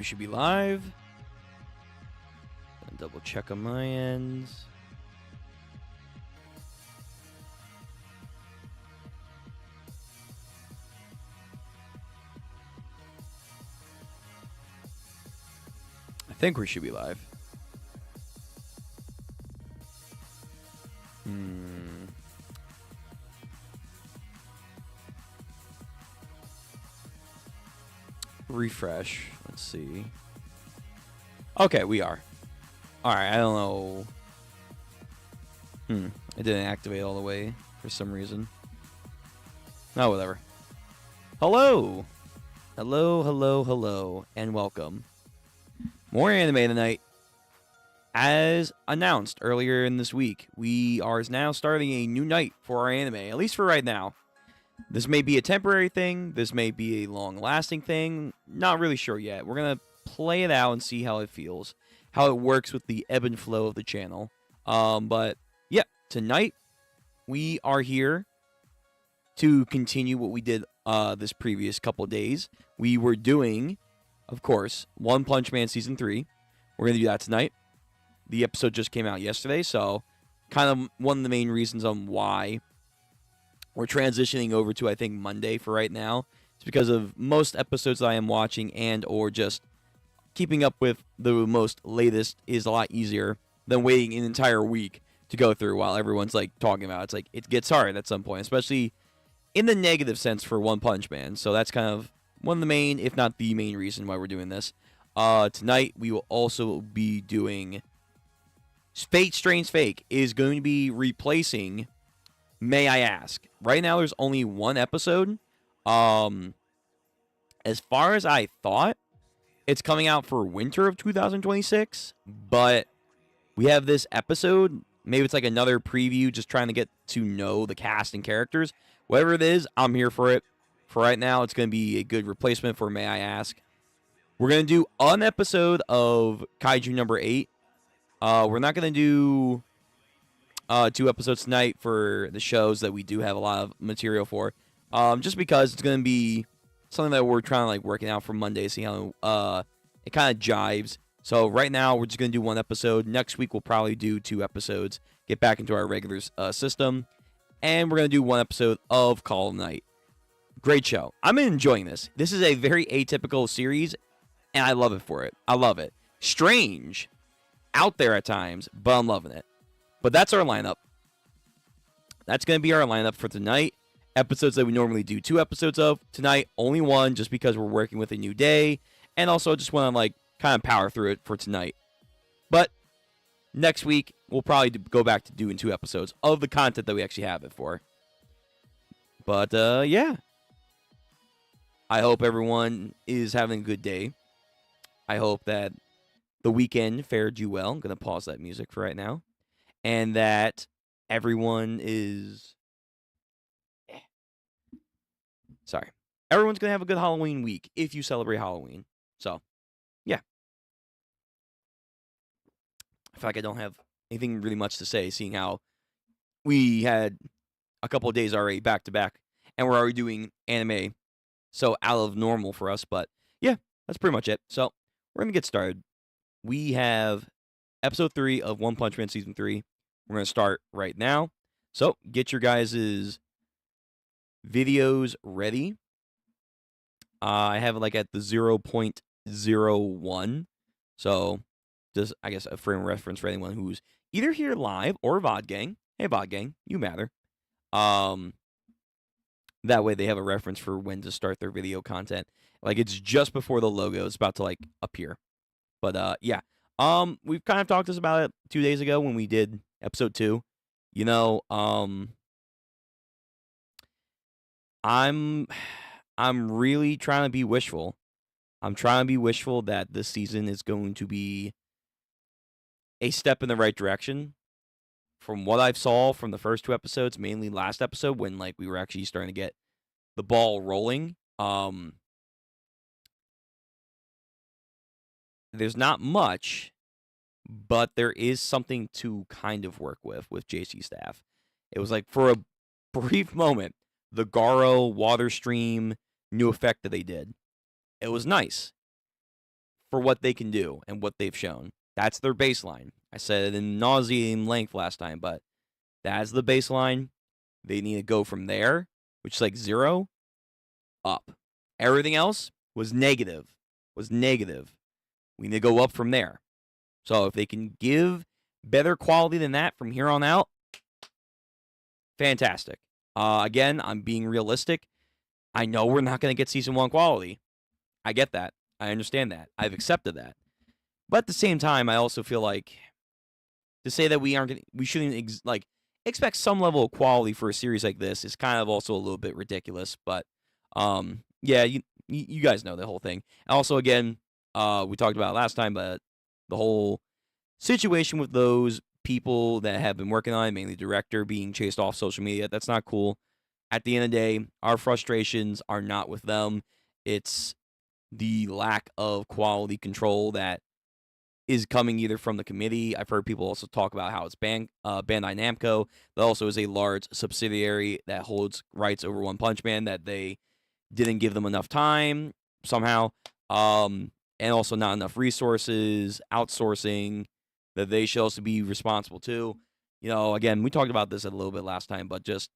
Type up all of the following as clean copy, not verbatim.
We should be live. Gonna double check on my end. I think we should be live. Refresh. Let's see. Okay, we are. Alright, I don't know. It didn't activate all the way for some reason. Oh, whatever. Hello! Hello, hello, hello, and welcome. More anime tonight. As announced earlier in this week, we are now starting a new night for our anime, at least for right now. This may be a temporary thing. This may be a long-lasting thing. Not really sure yet. We're going to play it out and see how it feels, how it works with the ebb and flow of the channel. But, yeah, tonight we are here to continue what we did this previous couple days. We were doing, of course, One Punch Man Season 3. We're going to do that tonight. The episode just came out yesterday, so kind of one of the main reasons on why we're transitioning over to, I think, Monday for right now. It's because of most episodes that I am watching and or just keeping up with the most latest is a lot easier than waiting an entire week to go through while everyone's, like, talking about it. It's like, it gets hard at some point, especially in the negative sense for One Punch Man. So that's kind of one of the main, if not the main reason why we're doing this. Tonight, we will also be doing Fate Strange Fake is going to be replacing May I Ask. Right now, there's only one episode. As far as I thought, it's coming out for winter of 2026, but we have this episode. Maybe it's like another preview, just trying to get to know the cast and characters. Whatever it is, I'm here for it. For right now, it's going to be a good replacement for May I Ask. We're going to do an episode of Kaiju number 8. We're not going to do 2 episodes tonight for the shows that we do have a lot of material for. Just because it's going to be something that we're trying to like working out for Monday, see how it kind of jives. So right now we're just going to do 1 episode. Next week we'll probably do 2 episodes, get back into our regular system, and we're going to do 1 episode of Call of Night. Great show. I'm enjoying this. This is a very atypical series, and I love it for it. I love it. Strange, out there at times, but I'm loving it. But that's our lineup. That's going to be our lineup for tonight. Episodes that we normally do 2 episodes of. Tonight, only 1, just because we're working with a new day. And also, just want to, like, kind of power through it for tonight. But next week, we'll probably go back to doing 2 episodes of the content that we actually have it for. But, yeah. I hope everyone is having a good day. I hope that the weekend fared you well. I'm going to pause that music for right now. And that everyone is... Sorry. Everyone's going to have a good Halloween week if you celebrate Halloween. So, yeah. I feel like I don't have anything really much to say, seeing how we had a couple of days already back-to-back, and we're already doing anime, so out of normal for us. But, yeah, that's pretty much it. So, we're going to get started. We have Episode 3 of One Punch Man Season 3. We're going to start right now. So, get your guys' videos ready. I have it like at the 0.01. So, just, I guess, a frame of reference for anyone who's either here live or VOD Gang. Hey, VOD Gang, you matter. That way they have a reference for when to start their video content. Like, it's just before the logo is about to, like, appear. But, yeah. We've kind of talked to us about it 2 days ago when we did episode 2. You know, I'm really trying to be wishful. I'm trying to be wishful that this season is going to be a step in the right direction. From what I've saw from the first 2 episodes, mainly last episode when like we were actually starting to get the ball rolling. There's not much, but there is something to kind of work with JC staff. It was like for a brief moment, the Garo water stream new effect that they did. It was nice. for what they can do and what they've shown. That's their baseline. I said it in nauseam length last time, but that's the baseline. They need to go from there, which is like 0, up. Everything else was negative. We need to go up from there. So if they can give better quality than that from here on out, fantastic. Again, I'm being realistic. I know we're not going to get Season 1 quality. I get that. I understand that. I've accepted that. But at the same time, I also feel like to say that we shouldn't expect some level of quality for a series like this is kind of also a little bit ridiculous. But yeah, you guys know the whole thing. And also, again, we talked about it last time, but the whole situation with those people that have been working on it, mainly the director, being chased off social media, that's not cool. At the end of the day, our frustrations are not with them. It's the lack of quality control that is coming either from the committee. I've heard people also talk about how it's Bandai Namco. That also is a large subsidiary that holds rights over One Punch Man, that they didn't give them enough time somehow, and also not enough resources, outsourcing, that they should also be responsible too. Again, we talked about this a little bit last time, but just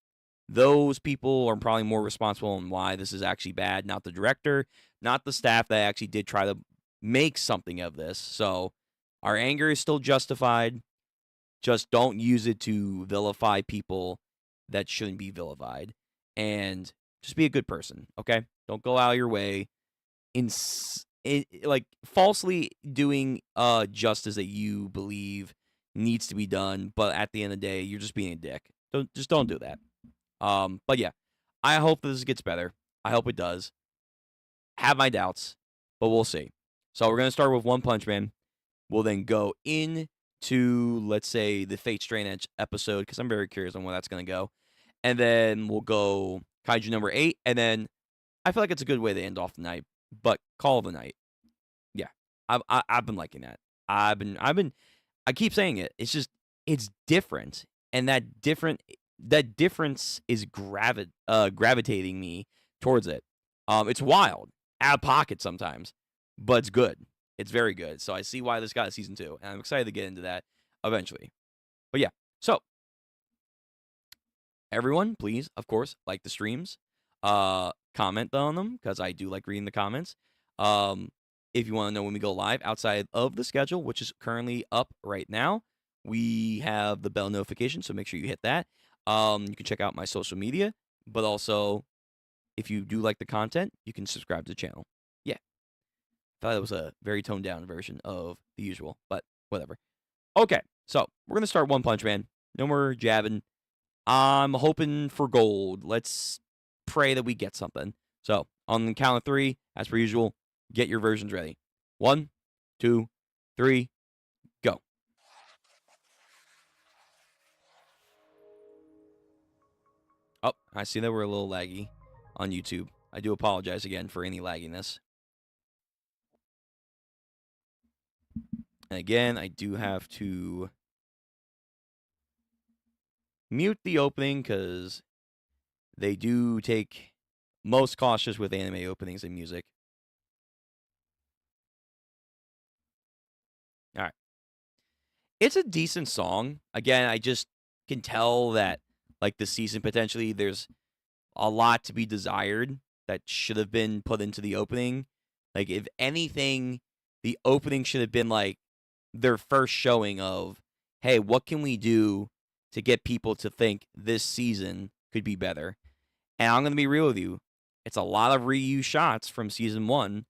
those people are probably more responsible on why this is actually bad, not the director, not the staff that actually did try to make something of this. So our anger is still justified. Just don't use it to vilify people that shouldn't be vilified. And just be a good person, okay? Don't go out of your way in falsely doing justice that you believe needs to be done, but at the end of the day, you're just being a dick. Don't do that. But yeah, I hope this gets better. I hope it does. Have my doubts, but we'll see. So we're going to start with One Punch Man. We'll then go into, let's say, the Fate Strain Edge episode, because I'm very curious on where that's going to go. And then we'll go Kaiju number 8, and then I feel like it's a good way to end off the night, but call of the night. Yeah, I've been liking that. I keep saying it. It's just, it's different, and that difference is gravitating me towards it. It's wild, out of pocket sometimes, but it's good. It's very good. So I see why this got a season 2, and I'm excited to get into that eventually. But yeah, so everyone, please, of course, like the streams, comment on them, because I do like reading the comments. If you want to know when we go live outside of the schedule, which is currently up right now, we have the bell notification, so make sure you hit that. You can check out my social media, but also, if you do like the content, you can subscribe to the channel. Yeah. I thought it was a very toned down version of the usual, but whatever. Okay, so we're going to start One Punch Man. No more jabbing. I'm hoping for gold. Let's pray that we get something. So, on the count of 3, as per usual, get your versions ready. 1, 2, 3, go. Oh, I see that we're a little laggy on YouTube. I do apologize again for any lagginess. And again, I do have to mute the opening because they do take most cautious with anime openings and music. All right. It's a decent song. Again, I just can tell that, like, the season potentially, there's a lot to be desired that should have been put into the opening. Like, if anything, the opening should have been, like, their first showing of, hey, what can we do to get people to think this season could be better? And I'm going to be real with you. It's a lot of reused shots from Season 1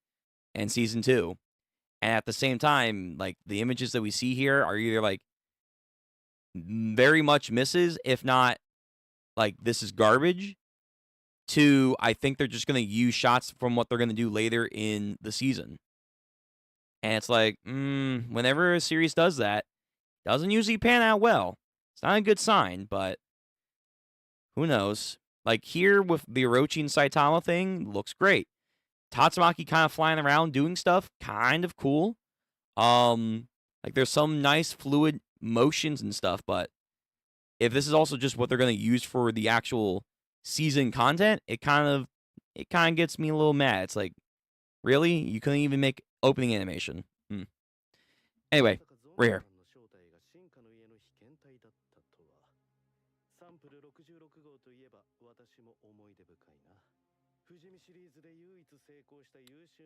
and Season 2. And at the same time, like, the images that we see here are either, like, very much misses, if not, like, this is garbage, to I think they're just going to use shots from what they're going to do later in the season. And it's like, whenever a series does that, it doesn't usually pan out well. It's not a good sign, but who knows? Like, here with the Orochi and Saitama thing, looks great. Tatsumaki kind of flying around doing stuff, kind of cool. Like, there's some nice fluid motions and stuff, but if this is also just what they're going to use for the actual season content, it kind of gets me a little mad. It's like, really? You couldn't even make opening animation. Anyway, we're here.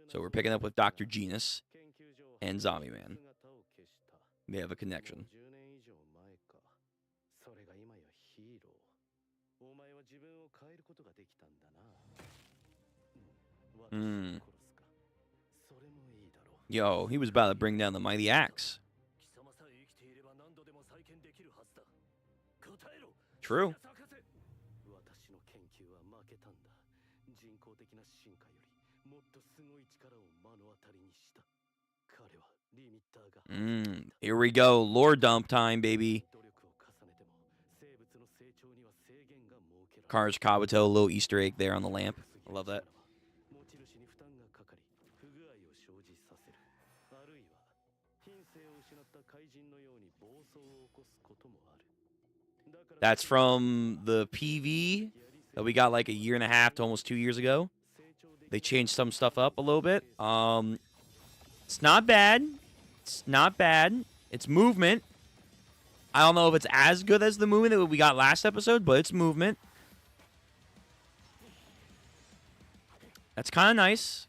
So we're picking up with Dr. Genus and Zombie Man. They have a connection. Yo, he was about to bring down the mighty axe. True. Here we go. Lore dump time, baby. 𝘼𝙉𝙄𝙈𝙀, a little Easter egg there on the lamp. I love that. That's from the PV that we got like a year and a half to almost 2 years ago. They changed some stuff up a little bit. It's not bad. It's not bad. It's movement. I don't know if it's as good as the movement that we got last episode, but it's movement. That's kind of nice.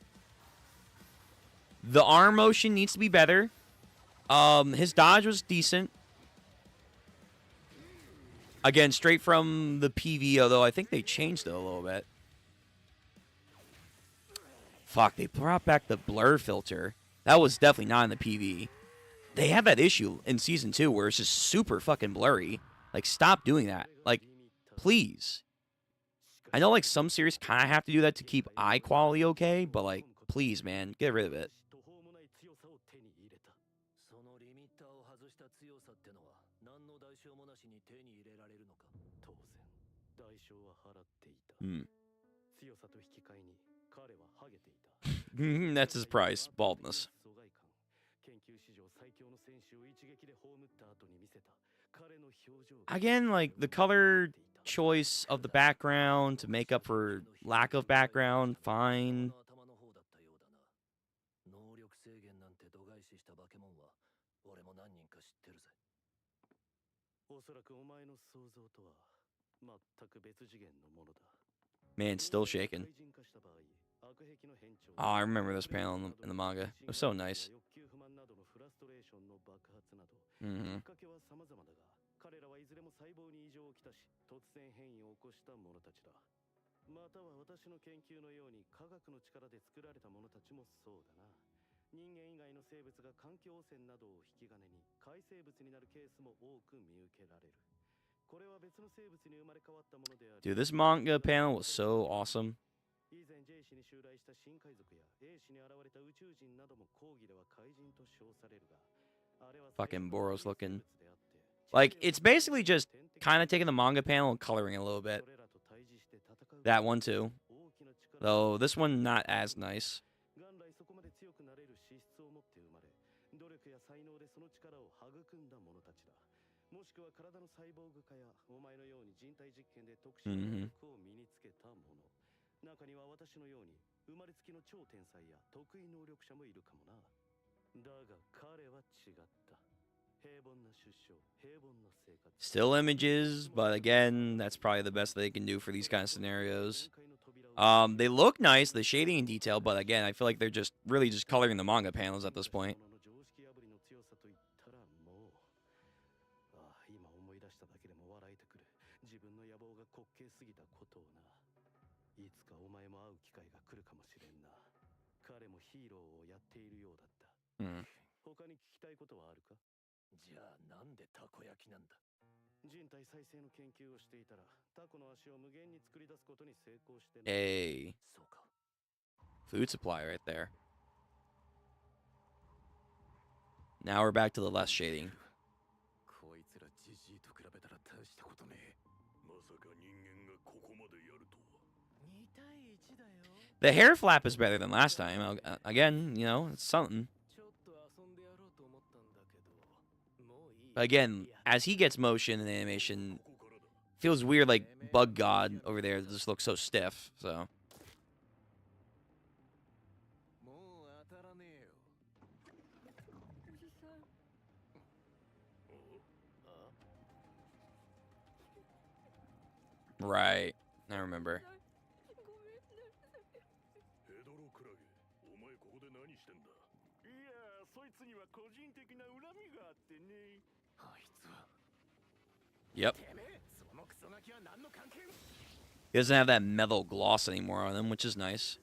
The arm motion needs to be better. His dodge was decent. Again, straight from the PV, although I think they changed it a little bit. Fuck, they brought back the blur filter. That was definitely not in the PV. They have that issue in Season 2 where it's just super fucking blurry. Like, stop doing that. Like, please. I know, like, some series kind of have to do that to keep eye quality okay, but, like, please, man, get rid of it. That's his price, baldness. Again, like, the color choice of the background to make up for lack of background, fine. Man, still shaking. Oh, I remember this panel in the manga. It was so nice. Dude, this manga panel was so awesome. Fucking Boros looking. Like, it's basically just kind of taking the manga panel and coloring it a little bit. That one, too. Though, this one not as nice. Still images, but again, that's probably the best they can do for these kind of scenarios. They look nice, the shading and detail, but again, I feel like they're just really just coloring the manga panels at this point. Hey. Food supply right there. Now we're back to the less shading. The hair flap is better than last time. Again, you know, it's something. Again, as he gets motion and animation, feels weird, like Bug God over there just looks so stiff, so. Right. I remember. Yep. He doesn't have that metal gloss anymore on him, which is nice.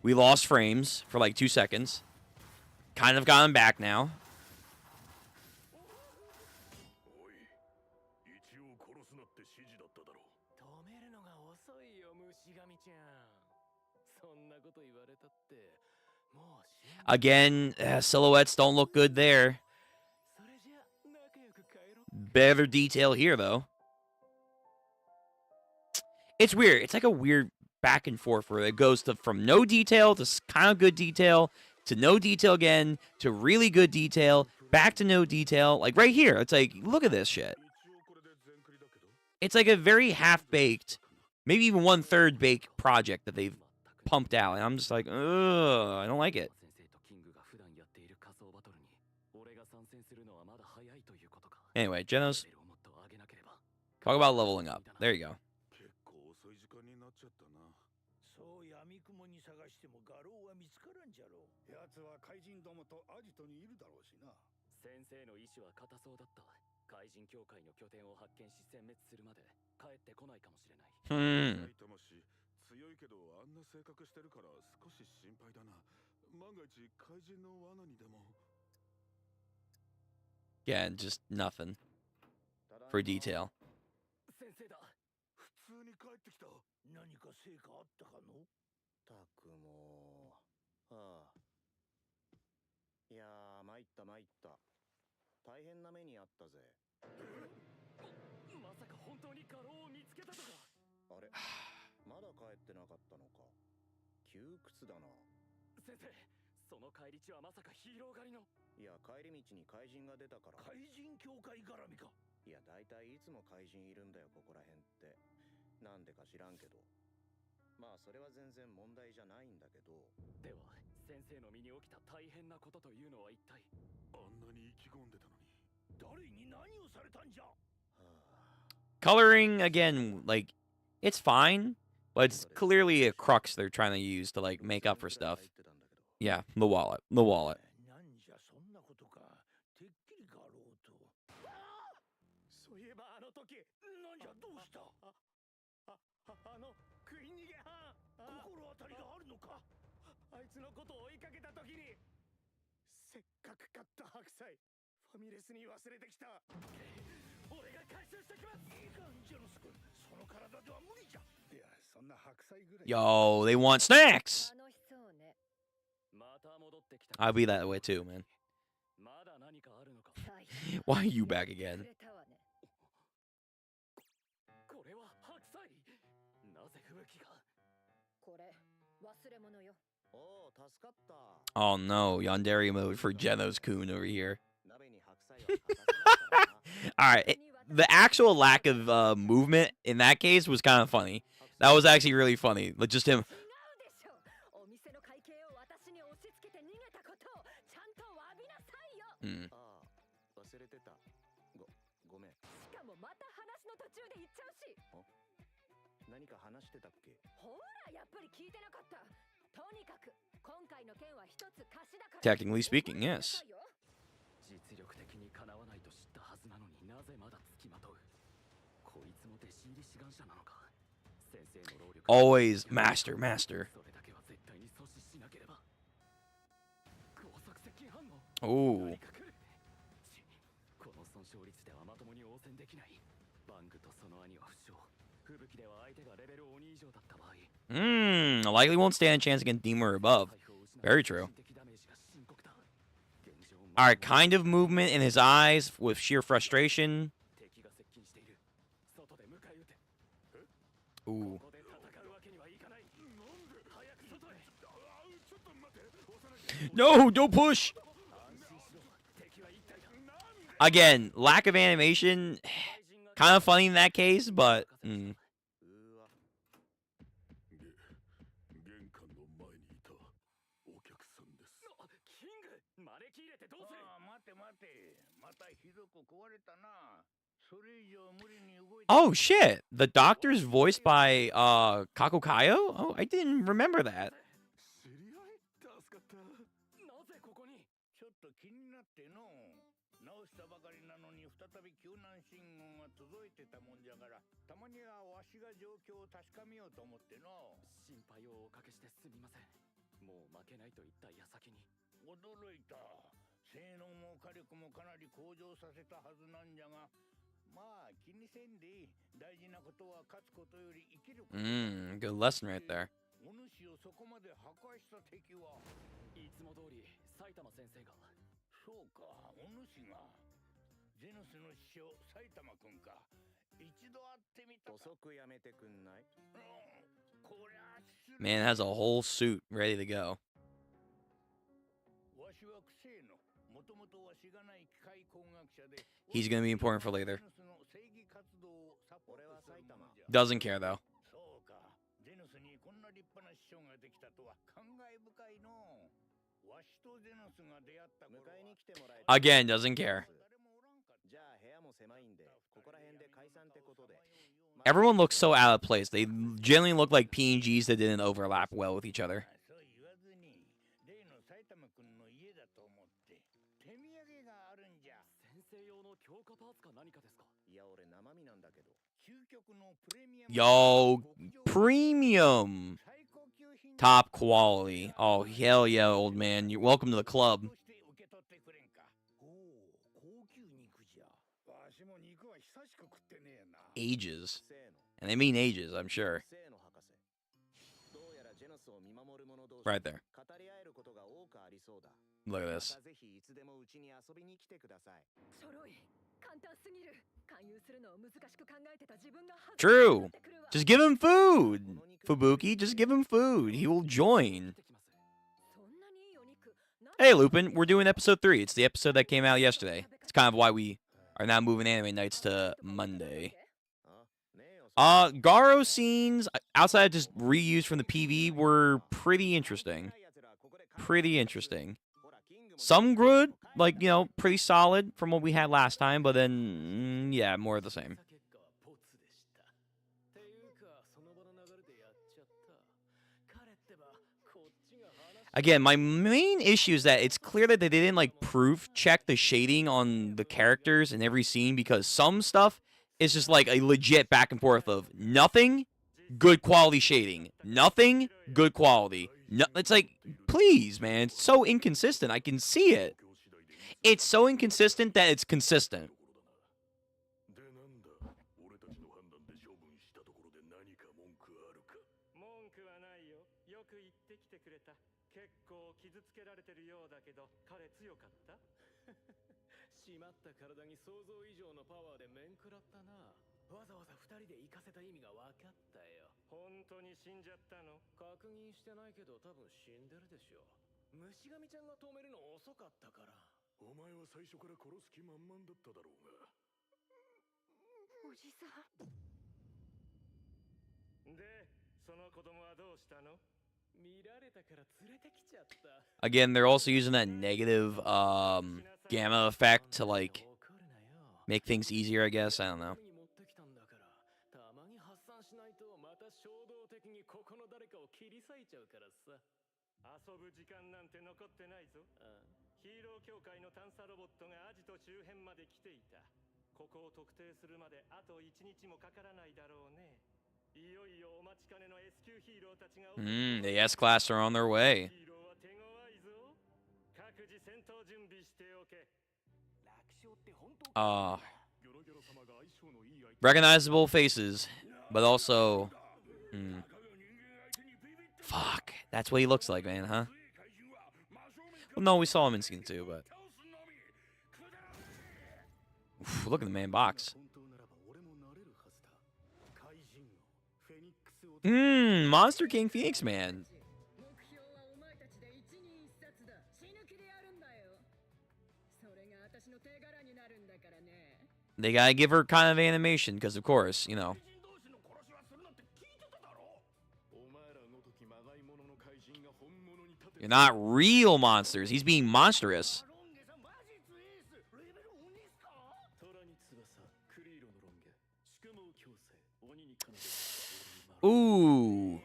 We lost frames for like 2 seconds. Kind of got him back now. Again, silhouettes don't look good there. Better detail here, though. It's weird. It's like a weird back and forth where it goes from no detail to kind of good detail to no detail again to really good detail, back to no detail. Like right here, it's like, look at this shit. It's like a very half-baked, maybe even 1/3 baked project that they've pumped out. And I'm just like, ugh, I don't like it. Anyway, Genos, talk about leveling up. There you go. Yeah, just nothing for detail. Coloring, again, like, it's fine, but it's clearly a crux they're trying to use to, like, make up for stuff. Yeah, the wallet. The wallet. Yo, they want snacks! I'll be that way too, man. Why are you back again? Oh no, Yandere mode for Genos-kun over here. Alright, the actual lack of movement in that case was kind of funny. That was actually really funny. Like, just him. Technically speaking, yes. Always master, master. Oh. Likely won't stand a chance against Demon or above. Very true. Alright, kind of movement in his eyes with sheer frustration. Ooh. No, don't push! Again, lack of animation. Kind of funny in that case, but... Oh shit! The doctor's voiced by Kakokayo? Oh, I didn't remember that. Good lesson right there. Man has a whole suit ready to go. He's gonna be important for later. Doesn't care though. Again, doesn't care. Everyone looks so out of place. They generally look like PNGs that didn't overlap well with each other. Yo, premium. Top quality. Oh, hell yeah, old man. You're welcome to the club. Ages. And they mean ages, I'm sure. Right there. Look at this. True. Just give him food. Fubuki, just give him food. He will join. Hey, Lupin, we're doing episode 3. It's the episode that came out yesterday. It's kind of why we are now moving anime nights to Monday. Garo scenes, outside of just reused from the PV, were pretty interesting. Pretty interesting. Some good, like, you know, pretty solid from what we had last time, but then, yeah, more of the same. Again, my main issue is that it's clear that they didn't, like, proof check the shading on the characters in every scene, because some stuff is just, like, a legit back and forth of nothing, good quality shading. Nothing, good quality. No, it's like, please, man, it's so inconsistent. I can see it. It's so inconsistent that it's consistent. Again, they're also using that negative gamma effect to, like, make things easier, I guess. I don't know. The S-Class are on their way. Recognizable faces, but also... Fuck. That's what he looks like, man, huh? Well, no, we saw him in Skin 2, but... Oof, look at the man box. Monster King Phoenix Man. They gotta give her kind of animation, because of course, you know. You're not real monsters. He's being monstrous. Ooh.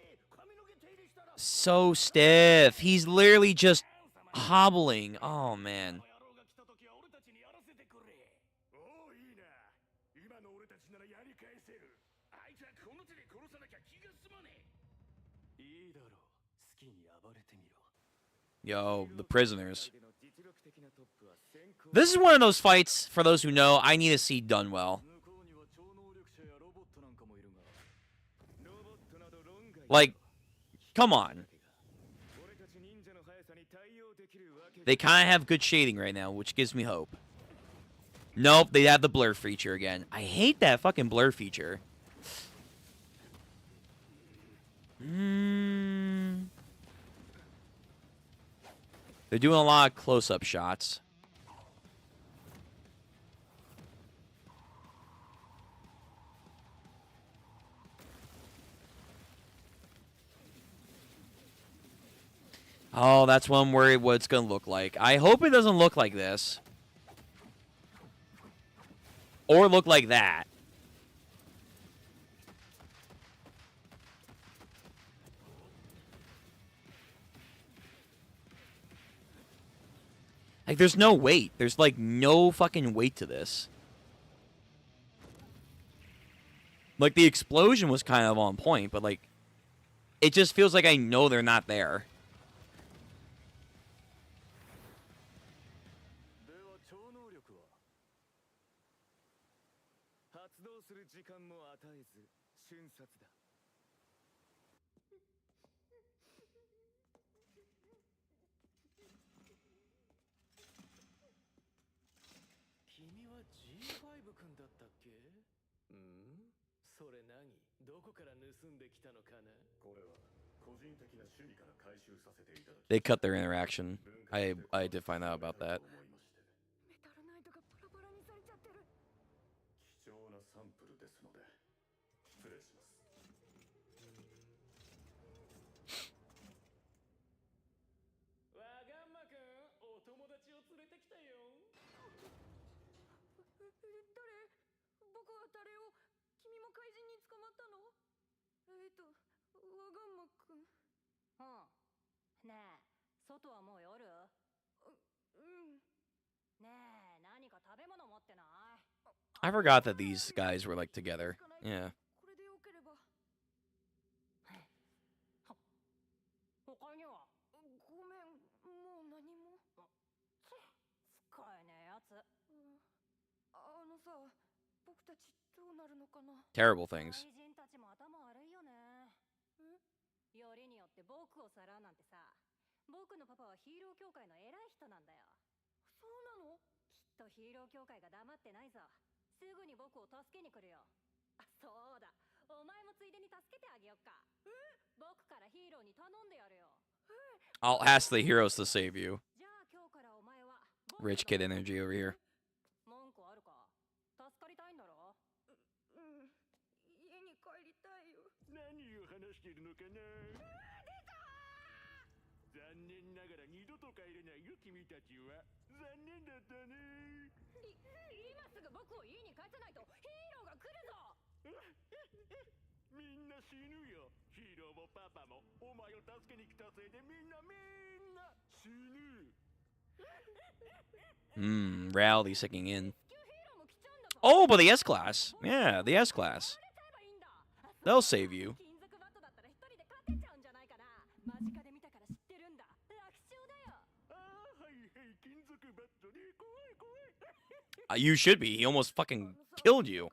So stiff. He's literally just hobbling. Oh, man. Yo, the prisoners. This is one of those fights, for those who know, I need to see done well. Like, come on. They kind of have good shading right now, which gives me hope. Nope, they have the blur feature again. I hate that fucking blur feature. They're doing a lot of close-up shots. Oh, that's one worry what it's going to look like. I hope it doesn't look like this. Or look like that. Like, there's no weight. There's, like, no fucking weight to this. Like, the explosion was kind of on point, but, like, it just feels like I know they're not there. They cut their interaction. I did find out about that. I forgot that these guys were, like, together. Yeah. Terrible things. I'll ask the heroes to save you. Rich kid energy over here. Rowdy sinking in. Oh, but the S-Class. Yeah, the S-Class. They'll save you. You should be. He almost fucking killed you.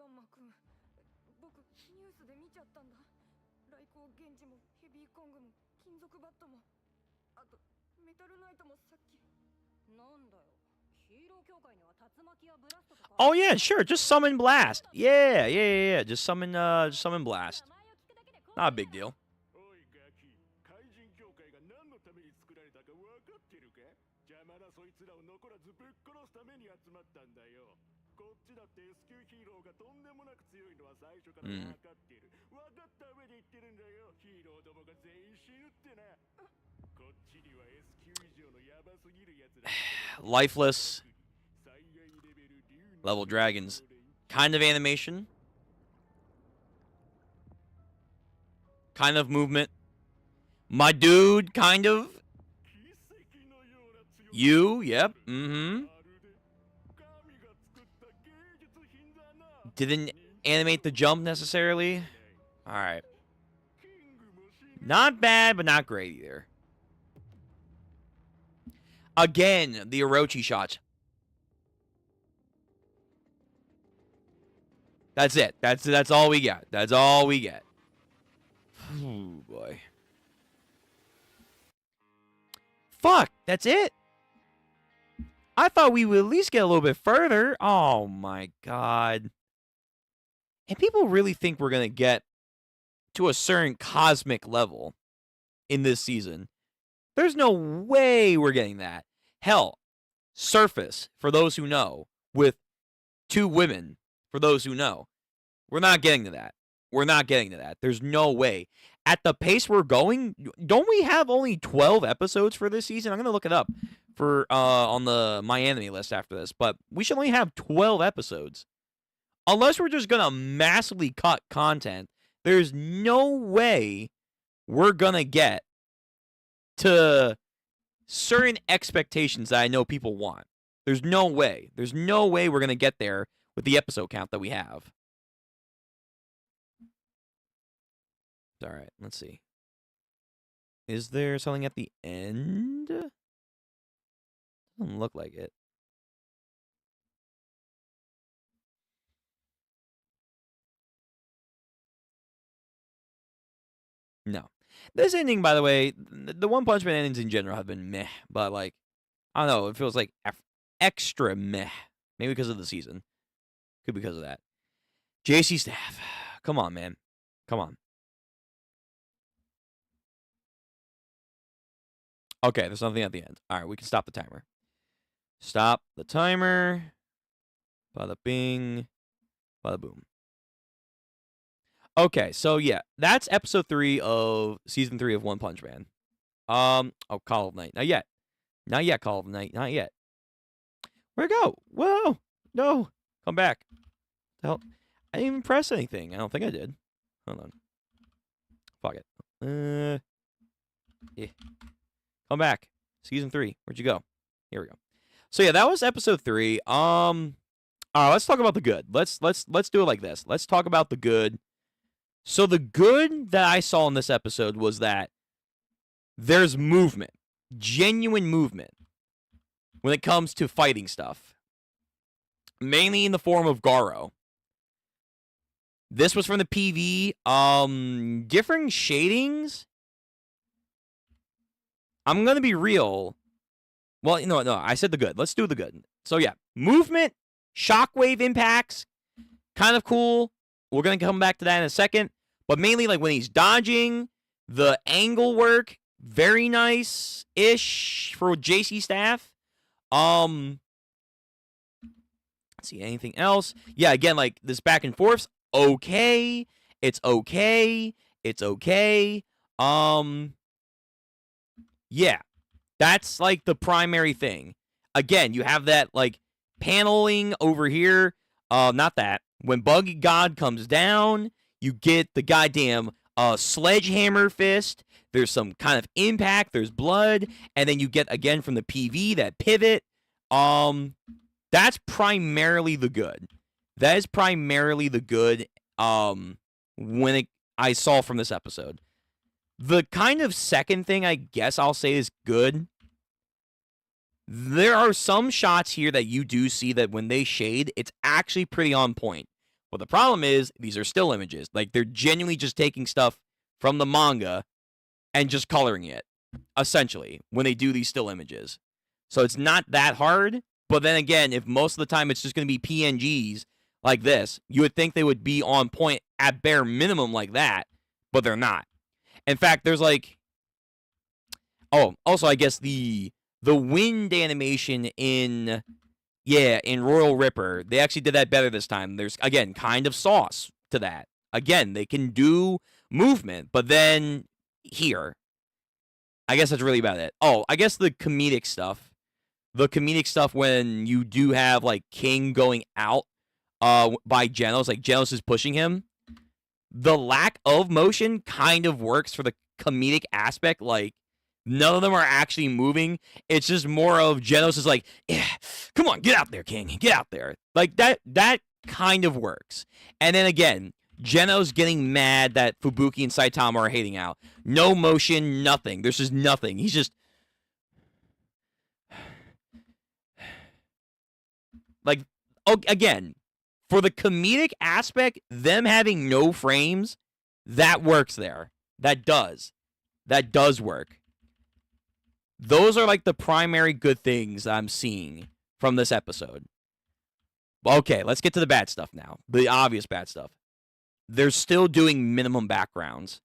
Oh yeah, sure. Just summon Blast. Yeah. Just summon Blast. Not a big deal. Lifeless. Level dragons. Kind of animation. kind of movement. My dude, kind of. You, yep, Didn't animate the jump necessarily. Alright. Not bad, but not great either. Again, the Orochi shots. That's it. That's all we got. That's all we get. Oh, boy. Fuck, that's it? I thought we would at least get a little bit further. Oh, my God. And people really think we're going to get to a certain cosmic level in this season. There's no way we're getting that. Hell, Surface, for those who know, with 2 women, for those who know. We're not getting to that. We're not getting to that. There's no way. At the pace we're going, don't we have only 12 episodes for this season? I'm going to look it up for on the My Anime list after this, but we should only have 12 episodes. Unless we're just going to massively cut content, there's no way we're going to get to certain expectations that I know people want. There's no way. There's no way we're going to get there with the episode count that we have. All right, let's see. Is there something at the end? Doesn't look like it. No. This ending, by the way, the One Punch Man endings in general have been meh, but like, I don't know, it feels like extra meh. Maybe because of the season. Could be because of that. JC Staff. Come on, man. Come on. Okay, there's something at the end. All right, we can stop the timer. Stop the timer. Bada bing. Bada boom. Okay, so yeah, that's episode 3 of season 3 of One Punch Man. Oh, Call of Night. Not yet. Not yet, Call of Night. Not yet. Where'd it go? Whoa! No! Come back. Hell, I didn't even press anything. I don't think I did. Hold on. Fuck it. Yeah. Come back. Season 3. Where'd you go? Here we go. So yeah, that was episode 3. All right, let's talk about the good. Let's do it like this. Let's talk about the good. So the good that I saw in this episode was that there's movement, genuine movement, when it comes to fighting stuff, mainly in the form of Garo. This was from the PV. Different shadings. I'm gonna be real. Well, no, I said the good. Let's do the good. So yeah, movement, shockwave impacts, kind of cool. We're going to come back to that in a second. But mainly, like, when he's dodging, the angle work, very nice-ish for JC Staff. Let's see, anything else? Yeah, again, like, this back and forth, okay. It's okay. It's okay. Yeah. That's, like, the primary thing. Again, you have that, like, paneling over here. Not that. When Buggy God comes down, you get the goddamn sledgehammer fist. There's some kind of impact. There's blood. And then you get, again, from the PV, that pivot. That's primarily the good. That is primarily the good I saw from this episode. The kind of second thing I guess I'll say is good. There are some shots here that you do see that when they shade, it's actually pretty on point. Well, the problem is, these are still images. Like, they're genuinely just taking stuff from the manga and just coloring it, essentially, when they do these still images. So it's not that hard, but then again, if most of the time it's just going to be PNGs like this, you would think they would be on point at bare minimum like that, but they're not. In fact, there's like... Oh, also, I guess the wind animation in Royal Ripper, they actually did that better this time. There's, again, kind of sauce to that. Again, they can do movement, but then here, I guess that's really about it. Oh, I guess the comedic stuff. The comedic stuff when you do have, like, King going out by Genos, like, Genos is pushing him. the lack of motion kind of works for the comedic aspect. Like, none of them are actually moving. It's just more of Genos is like, yeah, come on, get out there, King. Get out there. Like, that kind of works. And then again, Genos getting mad that Fubuki and Saitama are hating out. No motion, nothing. There's just nothing. He's just... like, again, for the comedic aspect, them having no frames, that works there. That does. That does work. Those are like the primary good things I'm seeing from this episode. Okay, let's get to the bad stuff now. The obvious bad stuff. They're still doing minimum backgrounds.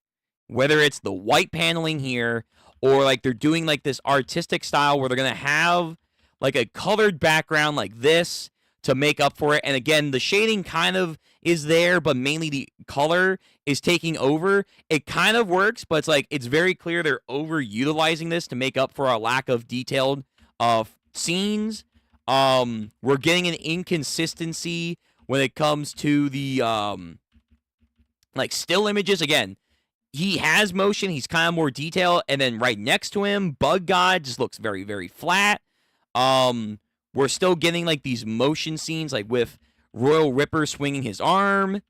Whether it's the white paneling here, or like they're doing like this artistic style where they're going to have like a colored background like this to make up for it. And again, the shading kind of is there, but mainly the color is taking over. It kind of works, but it's like it's very clear they're overutilizing this to make up for our lack of detailed scenes. We're getting an inconsistency when it comes to the like still images. Again, he has motion, he's kind of more detailed, and then right next to him, Bug God just looks very, very flat. We're still getting like these motion scenes, like with Royal Ripper swinging his arm.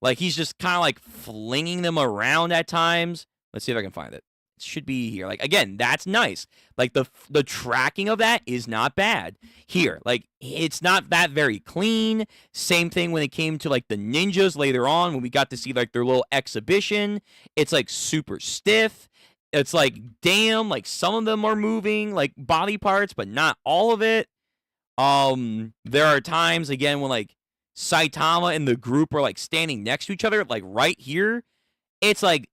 Like he's just kind of like flinging them around at times. Let's see if I can find it. It should be here. Like, again, that's nice. Like the tracking of that is not bad. Here, like it's not that very clean. Same thing when it came to like the ninjas later on when we got to see like their little exhibition. It's like super stiff. It's like, damn, like some of them are moving like body parts, but not all of it. There are times again when like Saitama and the group are like standing next to each other, like right here. It's like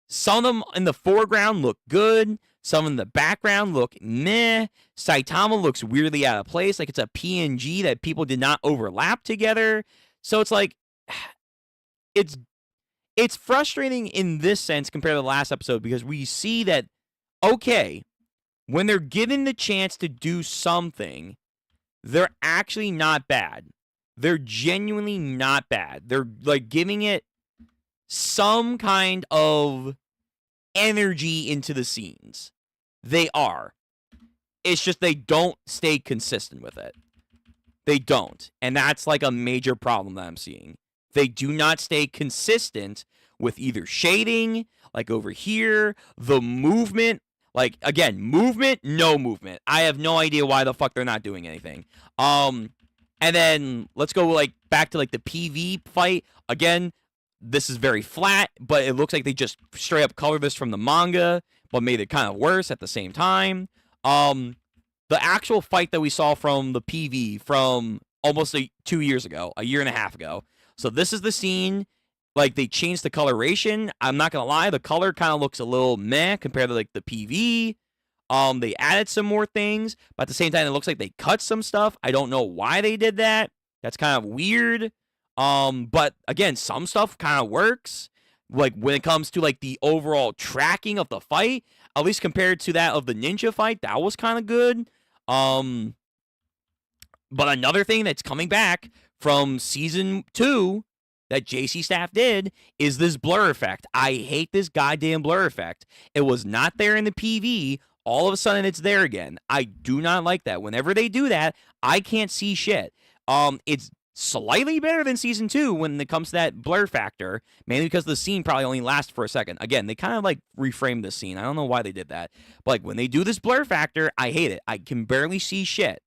some of them in the foreground look good. Some in the background look meh. Saitama looks weirdly out of place, like it's a PNG that people did not overlap together. So it's like, it's frustrating in this sense compared to the last episode because we see that, okay, when they're given the chance to do something, they're actually not bad. They're genuinely not bad. They're like giving it some kind of energy into the scenes. They are. It's just they don't stay consistent with it. They don't. And that's like a major problem that I'm seeing. They do not stay consistent with either shading, like over here, the movement. Like, again, movement, no movement. I have no idea why the fuck they're not doing anything. And then let's go like back to like the PV fight. Again, this is very flat, but it looks like they just straight up colored this from the manga, but made it kind of worse at the same time. The actual fight that we saw from the PV from almost 2 years ago, a year and a half ago. So this is the scene. Like, they changed the coloration. I'm not going to lie. The color kind of looks a little meh compared to, like, the PV. They added some more things. But at the same time, it looks like they cut some stuff. I don't know why they did that. That's kind of weird. But, again, some stuff kind of works. Like, when it comes to, like, the overall tracking of the fight, at least compared to that of the ninja fight, that was kind of good. But another thing that's coming back from season 2 that JC Staff did is this blur effect. I hate this goddamn blur effect. It was not there in the PV. All of a sudden, it's there again. I do not like that. Whenever they do that, I can't see shit. It's slightly better than season 2 when it comes to that blur factor, mainly because the scene probably only lasts for a second. Again, they kind of like reframed the scene. I don't know why they did that. But like when they do this blur factor, I hate it. I can barely see shit.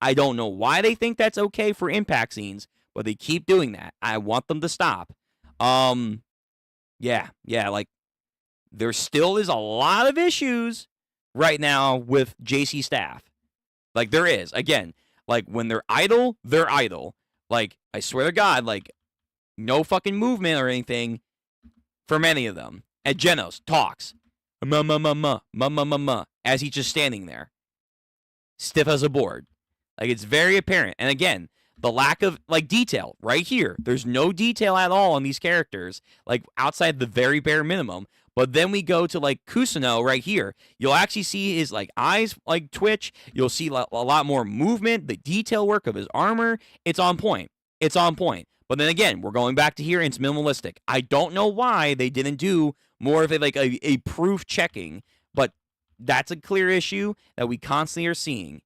I don't know why they think that's okay for impact scenes, but they keep doing that. I want them to stop. Yeah, like there still is a lot of issues right now with JC Staff. Like there is. Again, like when they're idle, they're idle. Like I swear to God, like no fucking movement or anything for many of them. And Genos talks. As he's just standing there. Stiff as a board. Like, it's very apparent. And again, the lack of, like, detail right here. There's no detail at all on these characters, like, outside the very bare minimum. But then we go to, like, Kusuno right here. You'll actually see his, like, eyes, like, twitch. You'll see a lot more movement, the detail work of his armor. It's on point. It's on point. But then again, we're going back to here, and it's minimalistic. I don't know why they didn't do more of a proof checking, but that's a clear issue that we constantly are seeing.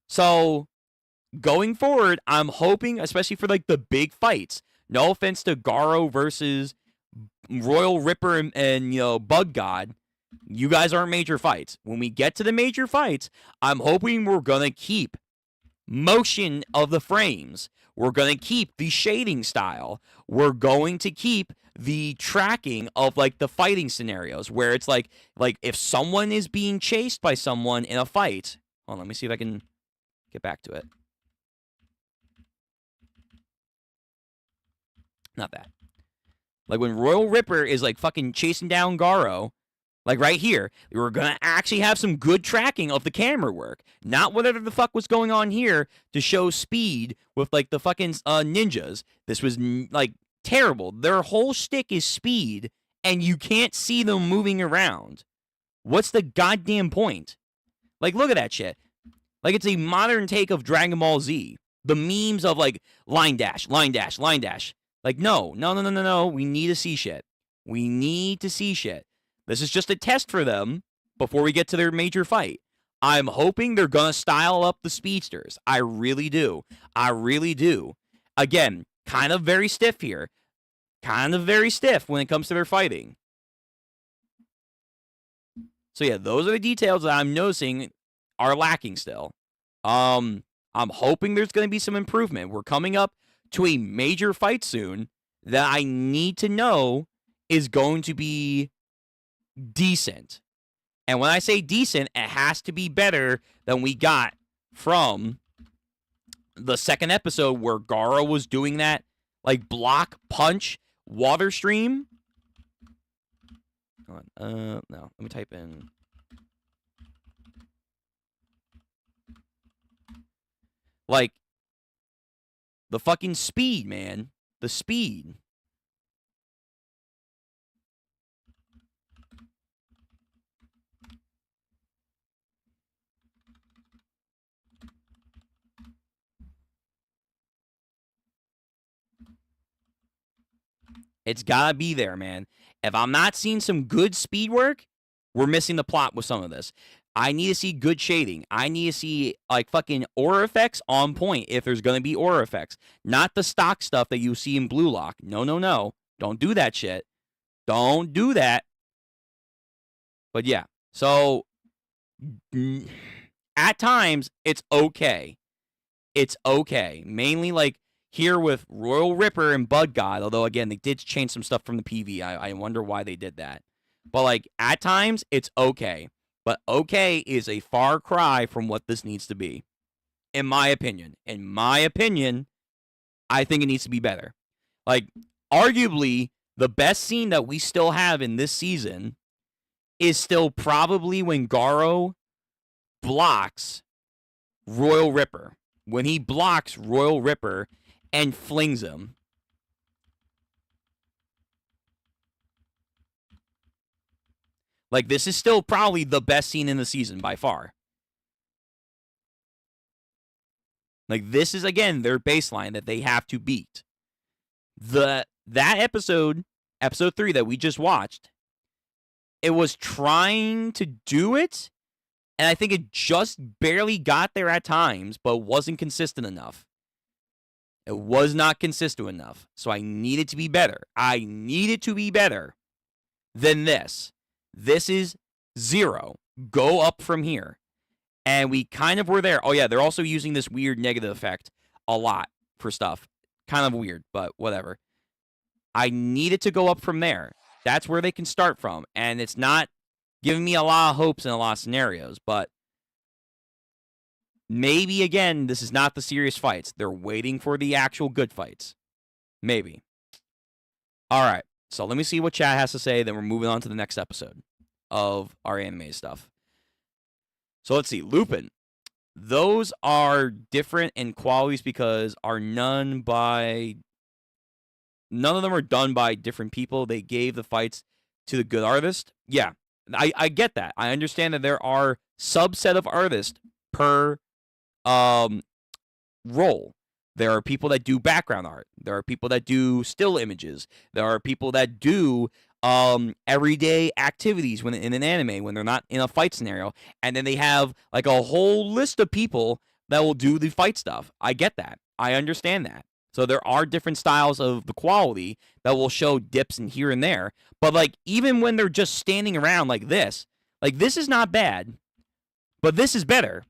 So going forward, I'm hoping, especially for like the big fights. No offense to Garo versus Royal Ripper and Bug God. You guys aren't major fights. When we get to the major fights, I'm hoping we're gonna keep motion of the frames. We're gonna keep the shading style. We're going to keep the tracking of like the fighting scenarios where it's like if someone is being chased by someone in a fight. Hold on, let me see if I can get back to it. Not that. Like when Royal Ripper is like fucking chasing down Garo, like right here, we're gonna actually have some good tracking of the camera work. Not whatever the fuck was going on here to show speed with like the fucking ninjas. This was like terrible. Their whole shtick is speed, and you can't see them moving around. What's the goddamn point? Like, look at that shit. Like, it's a modern take of Dragon Ball Z. The memes of like line dash, line dash, line dash. Like, no. We need to see shit. We need to see shit. This is just a test for them before we get to their major fight. I'm hoping they're going to style up the speedsters. I really do. I really do. Again, kind of very stiff here. Kind of very stiff when it comes to their fighting. So yeah, those are the details that I'm noticing are lacking still. I'm hoping there's going to be some improvement. We're coming up to a major fight soon that I need to know is going to be decent. And when I say decent, it has to be better than we got from the second episode where Garo was doing that like block punch water stream. Hold on. No, let me type in. Like the fucking speed, man. The speed. It's gotta be there, man. If I'm not seeing some good speed work, we're missing the plot with some of this. I need to see good shading. I need to see like fucking aura effects on point if there's gonna be aura effects. Not the stock stuff that you see in Blue Lock. No. Don't do that shit. Don't do that. But yeah. So at times it's okay. It's okay. Mainly like here with Royal Ripper and Bug God, although again they did change some stuff from the PV. I wonder why they did that. But like at times it's okay. But okay is a far cry from what this needs to be. In my opinion. In my opinion, I think it needs to be better. Like arguably the best scene that we still have in this season is still probably when Garo blocks Royal Ripper. When he blocks Royal Ripper and flings him. Like, this is still probably the best scene in the season by far. Like, this is, again, their baseline that they have to beat. That episode 3 that we just watched, it was trying to do it, and I think it just barely got there at times, but wasn't consistent enough. It was not consistent enough. So I need it to be better. I need it to be better than this. This is 0. Go up from here. And we kind of were there. Oh, yeah, they're also using this weird negative effect a lot for stuff. Kind of weird, but whatever. I need it to go up from there. That's where they can start from. And it's not giving me a lot of hopes in a lot of scenarios, but maybe, again, this is not the serious fights. They're waiting for the actual good fights. Maybe. All right. So let me see what chat has to say. Then we're moving on to the next episode of our anime stuff. So let's see. Lupin. Those are different in qualities because none of them are done by different people. They gave the fights to the good artist. Yeah, I get that. I understand that there are subset of artists per role. There are people that do background art. There are people that do still images. There are people that do everyday activities when in an anime when they're not in a fight scenario. And then they have like a whole list of people that will do the fight stuff. I get that. I understand that. So there are different styles of the quality that will show dips in here and there. But like even when they're just standing around like this is not bad, but this is better.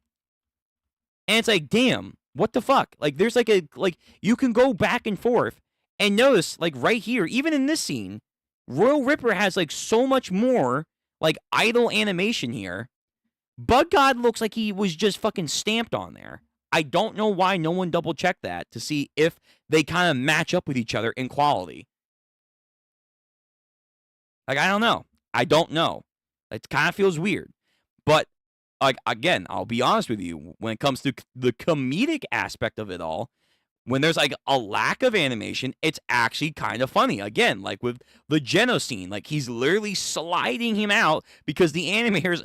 And it's like, damn, what the fuck? Like there's like you can go back and forth and notice like right here, even in this scene, Royal Ripper has like so much more like idle animation here. Bug God looks like he was just fucking stamped on there. I don't know why no one double checked that to see if they kind of match up with each other in quality. Like, I don't know. It kind of feels weird. But, like, again, I'll be honest with you. When it comes to the comedic aspect of it all, when there's, like, a lack of animation, it's actually kind of funny. Again, like with the Geno scene. Like, he's literally sliding him out because the animators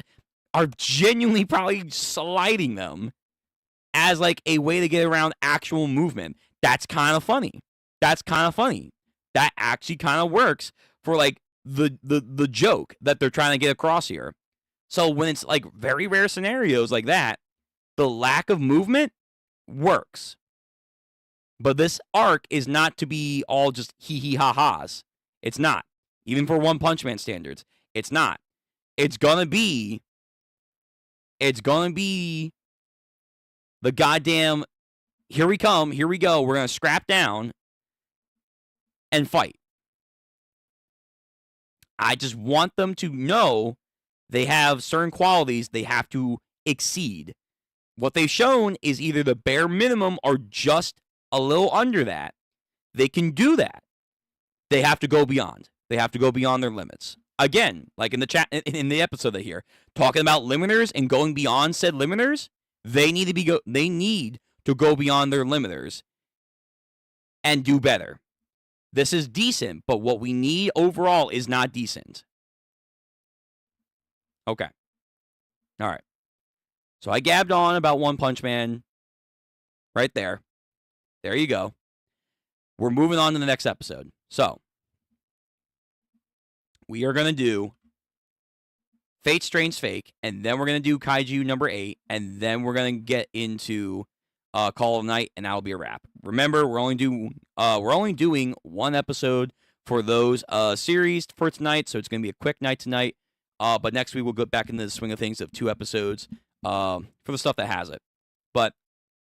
are genuinely probably sliding them as like a way to get around actual movement. That's kind of funny. That actually kind of works for like the joke that they're trying to get across here. So when it's like very rare scenarios like that, the lack of movement works. But this arc is not to be all just hee hee ha ha's. It's not. Even for One Punch Man standards, it's not. It's gonna be the goddamn, here we come, here we go, we're going to scrap down and fight. I just want them to know they have certain qualities they have to exceed. What they've shown is either the bare minimum or just a little under that. They can do that. They have to go beyond. They have to go beyond their limits. Again, like in the chat, in the episode they hear, talking about limiters and going beyond said limiters, they need to go beyond their limiters and do better. This is decent, but what we need overall is not decent. Okay. All right. So I gabbed on about One Punch Man right there. There you go. We're moving on to the next episode. So we are going to do Fate Strains Fake, and then we're going to do Kaiju number 8, and then we're going to get into Call of Night, and that'll be a wrap. Remember, we're only doing one episode for those series for tonight, so it's going to be a quick night tonight. But next week we'll go back into the swing of things of 2 episodes for the stuff that has it. But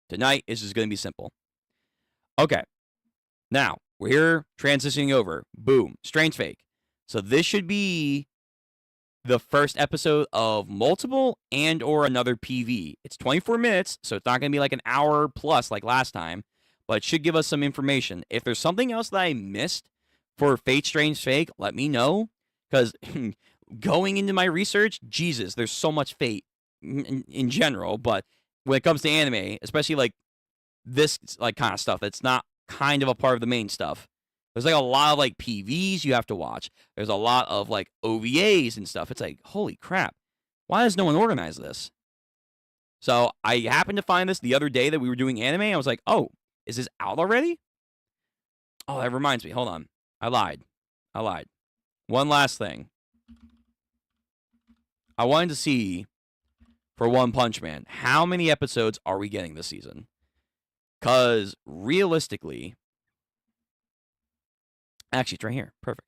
tonight is just going to be simple. Okay. Now, we're here transitioning over. Boom. Strains Fake. So this should be the first episode of multiple and or another PV. It's 24 minutes, so it's not going to be like an hour plus like last time, but it should give us some information. If there's something else that I missed for Fate Strains Fake, let me know, because going into my research, Jesus, there's so much Fate in general, but when it comes to anime, especially like this like kind of stuff that's not kind of a part of the main stuff, there's like a lot of like PVs you have to watch. There's a lot of like OVAs and stuff. It's like, holy crap. Why does no one organize this? So I happened to find this the other day that we were doing anime. I was like, oh, is this out already? Oh, that reminds me. Hold on. I lied. One last thing. I wanted to see for One Punch Man, how many episodes are we getting this season? Because realistically, actually, it's right here. Perfect.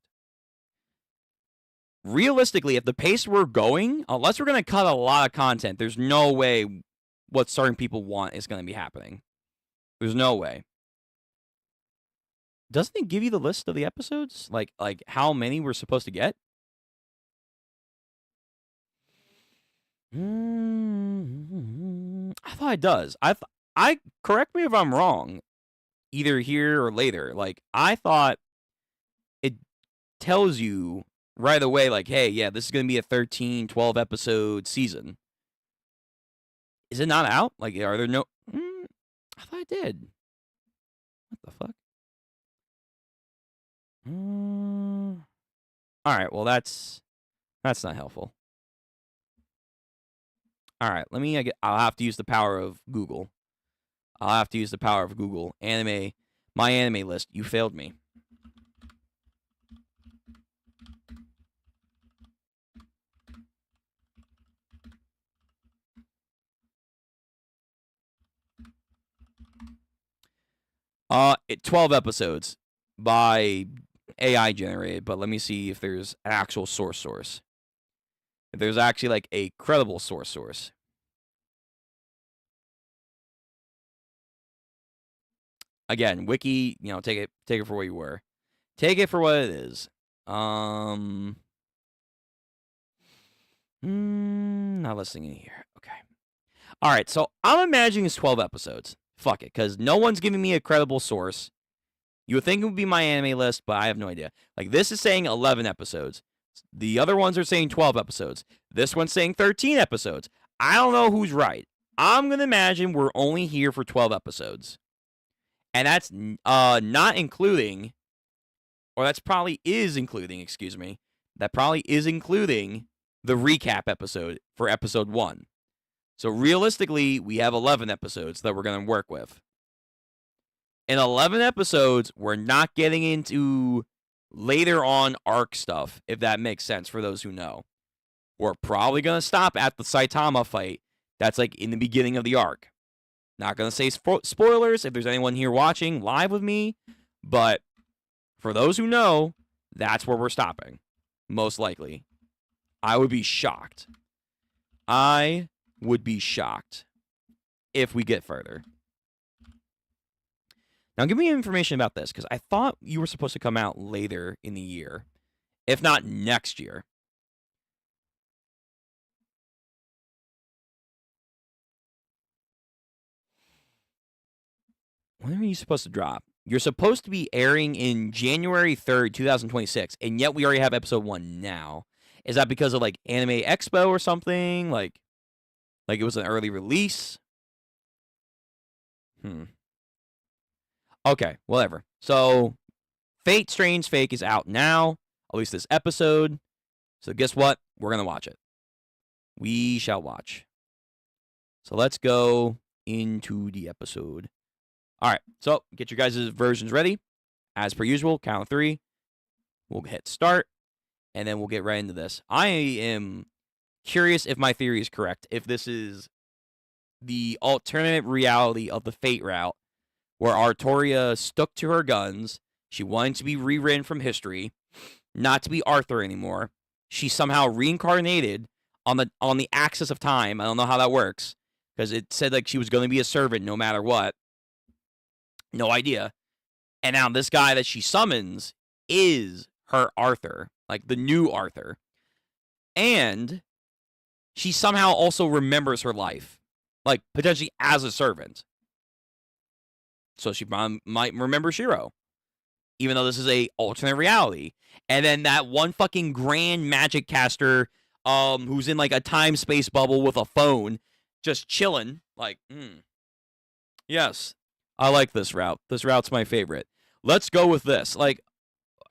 Realistically, if the pace we're going, unless we're going to cut a lot of content, there's no way what certain people want is going to be happening. There's no way. Doesn't it give you the list of the episodes? Like how many we're supposed to get? I thought it does. I correct me if I'm wrong, either here or later. Like, I thought it tells you right away, like, hey, yeah, this is going to be a 13, 12 episode season. Is it not out? Like, are there no... I thought it did. What the fuck? All right, well, that's not helpful. All right, I'll have to use the power of Google. I'll have to use the power of Google. Anime, my anime list. You failed me. It 12 episodes by AI generated, but let me see if there's an actual source. If there's actually like a credible source. Again, wiki, take it for what you were. Take it for what it is. Not listening in here. Okay. All right, so I'm imagining it's 12 episodes. Fuck it, because no one's giving me a credible source. You would think it would be my anime list, but I have no idea. Like, this is saying 11 episodes. The other ones are saying 12 episodes. This one's saying 13 episodes. I don't know who's right. I'm going to imagine we're only here for 12 episodes. And that's not including, or that's probably is including, excuse me. That probably is including the recap episode for episode 1. So realistically, we have 11 episodes that we're going to work with. In 11 episodes, we're not getting into later on arc stuff, if that makes sense for those who know. We're probably going to stop at the Saitama fight that's like in the beginning of the arc. Not going to say spoilers if there's anyone here watching live with me, but for those who know, that's where we're stopping. Most likely. I would be shocked. I would be shocked if we get further. Now, give me information about this, because I thought you were supposed to come out later in the year, if not next year. When are you supposed to drop? You're supposed to be airing in January 3rd, 2026, and yet we already have episode 1 now. Is that because of, like, Anime Expo or something? Like it was an early release? Okay, whatever. So, Fate Strange Fake is out now, at least this episode. So guess what? We're going to watch it. We shall watch. So let's go into the episode. All right, so get your guys' versions ready. As per usual, count of 3. We'll hit start, and then we'll get right into this. I am curious if my theory is correct, if this is the alternate reality of the Fate route, where Artoria stuck to her guns. She wanted to be rewritten from history, not to be Arthur anymore. She somehow reincarnated on the axis of time. I don't know how that works, because it said like she was going to be a servant no matter what. No idea. And now this guy that she summons is her Arthur, like the new Arthur. And she somehow also remembers her life, like potentially as a servant. So she might remember Shiro, even though this is a alternate reality. And then that one fucking grand magic caster, who's in like a time-space bubble with a phone, just chilling. Like, yes, I like this route. This route's my favorite. Let's go with this. Like,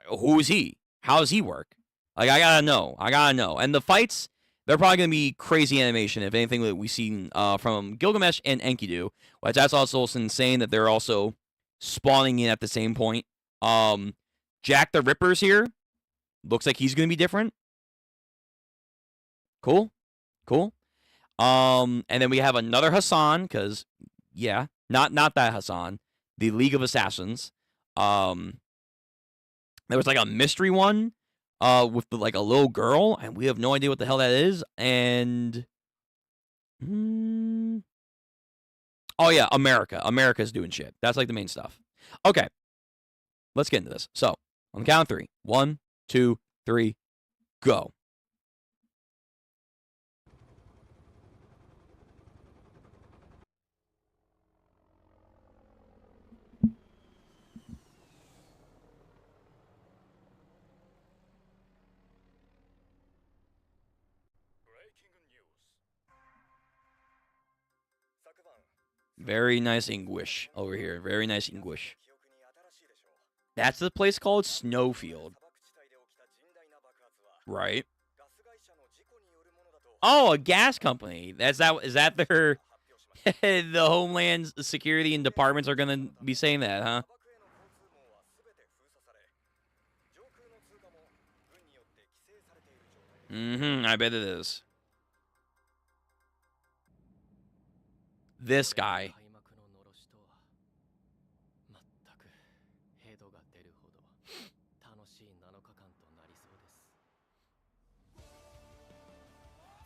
who is he? How does he work? Like, I gotta know. And the fights, they're probably going to be crazy animation, if anything that we've seen from Gilgamesh and Enkidu. Which that's also insane that they're also spawning in at the same point. Jack the Ripper's here. Looks like he's going to be different. Cool. And then we have another Hassan, because, yeah, not that Hassan. The League of Assassins. There was like a mystery one. With like a little girl, and we have no idea what the hell that is. And oh yeah, America's doing shit. That's like the main stuff. Okay, let's get into this. So on the count of 3, 1, 2, 3, go. Very nice English over here. Very nice English. That's the place called Snowfield. Right. Oh, a gas company. Is that their... The Homeland Security and departments are gonna be saying that, huh? I bet it is. This guy.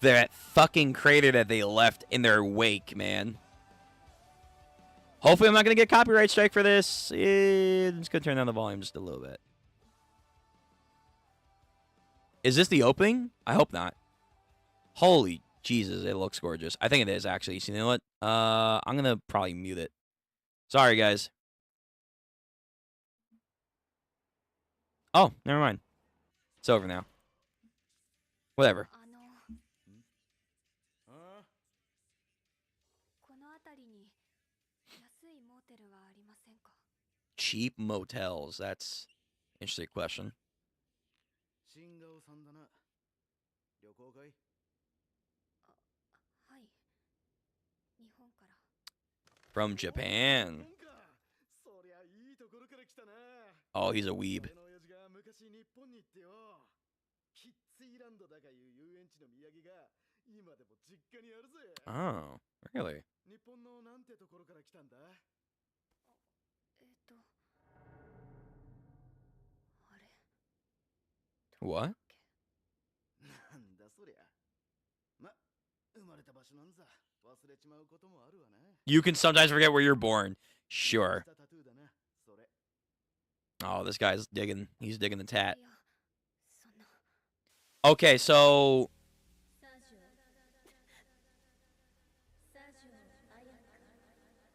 That fucking crater that they left in their wake, man. Hopefully I'm not going to get copyright strike for this. I'm just going to turn down the volume just a little bit. Is this the opening? I hope not. Holy Jesus, it looks gorgeous. I think it is, actually. So you know what? I'm going to probably mute it. Sorry, guys. Oh, never mind. It's over now. Whatever. Cheap motels. That's an interesting question. From Japan. Oh, he's a weeb. Oh, really? What? You can sometimes forget where you're born. Sure. Oh, this guy's digging. He's digging the tat. Okay, so...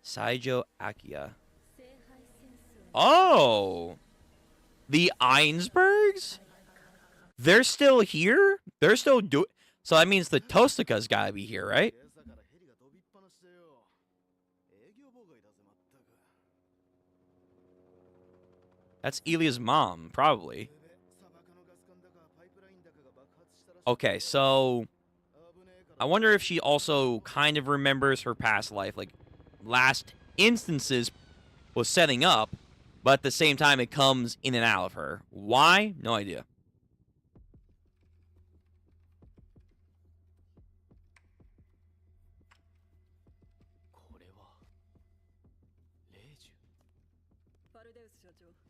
𝘼𝙄𝙂𝙃𝙏. Oh! The Ensbergs? They're still here? They're still doing... So that means the Tostaka's gotta be here, right? That's Ilya's mom, probably. Okay, so... I wonder if she also kind of remembers her past life. Like, last instances was setting up, but at the same time it comes in and out of her. Why? No idea.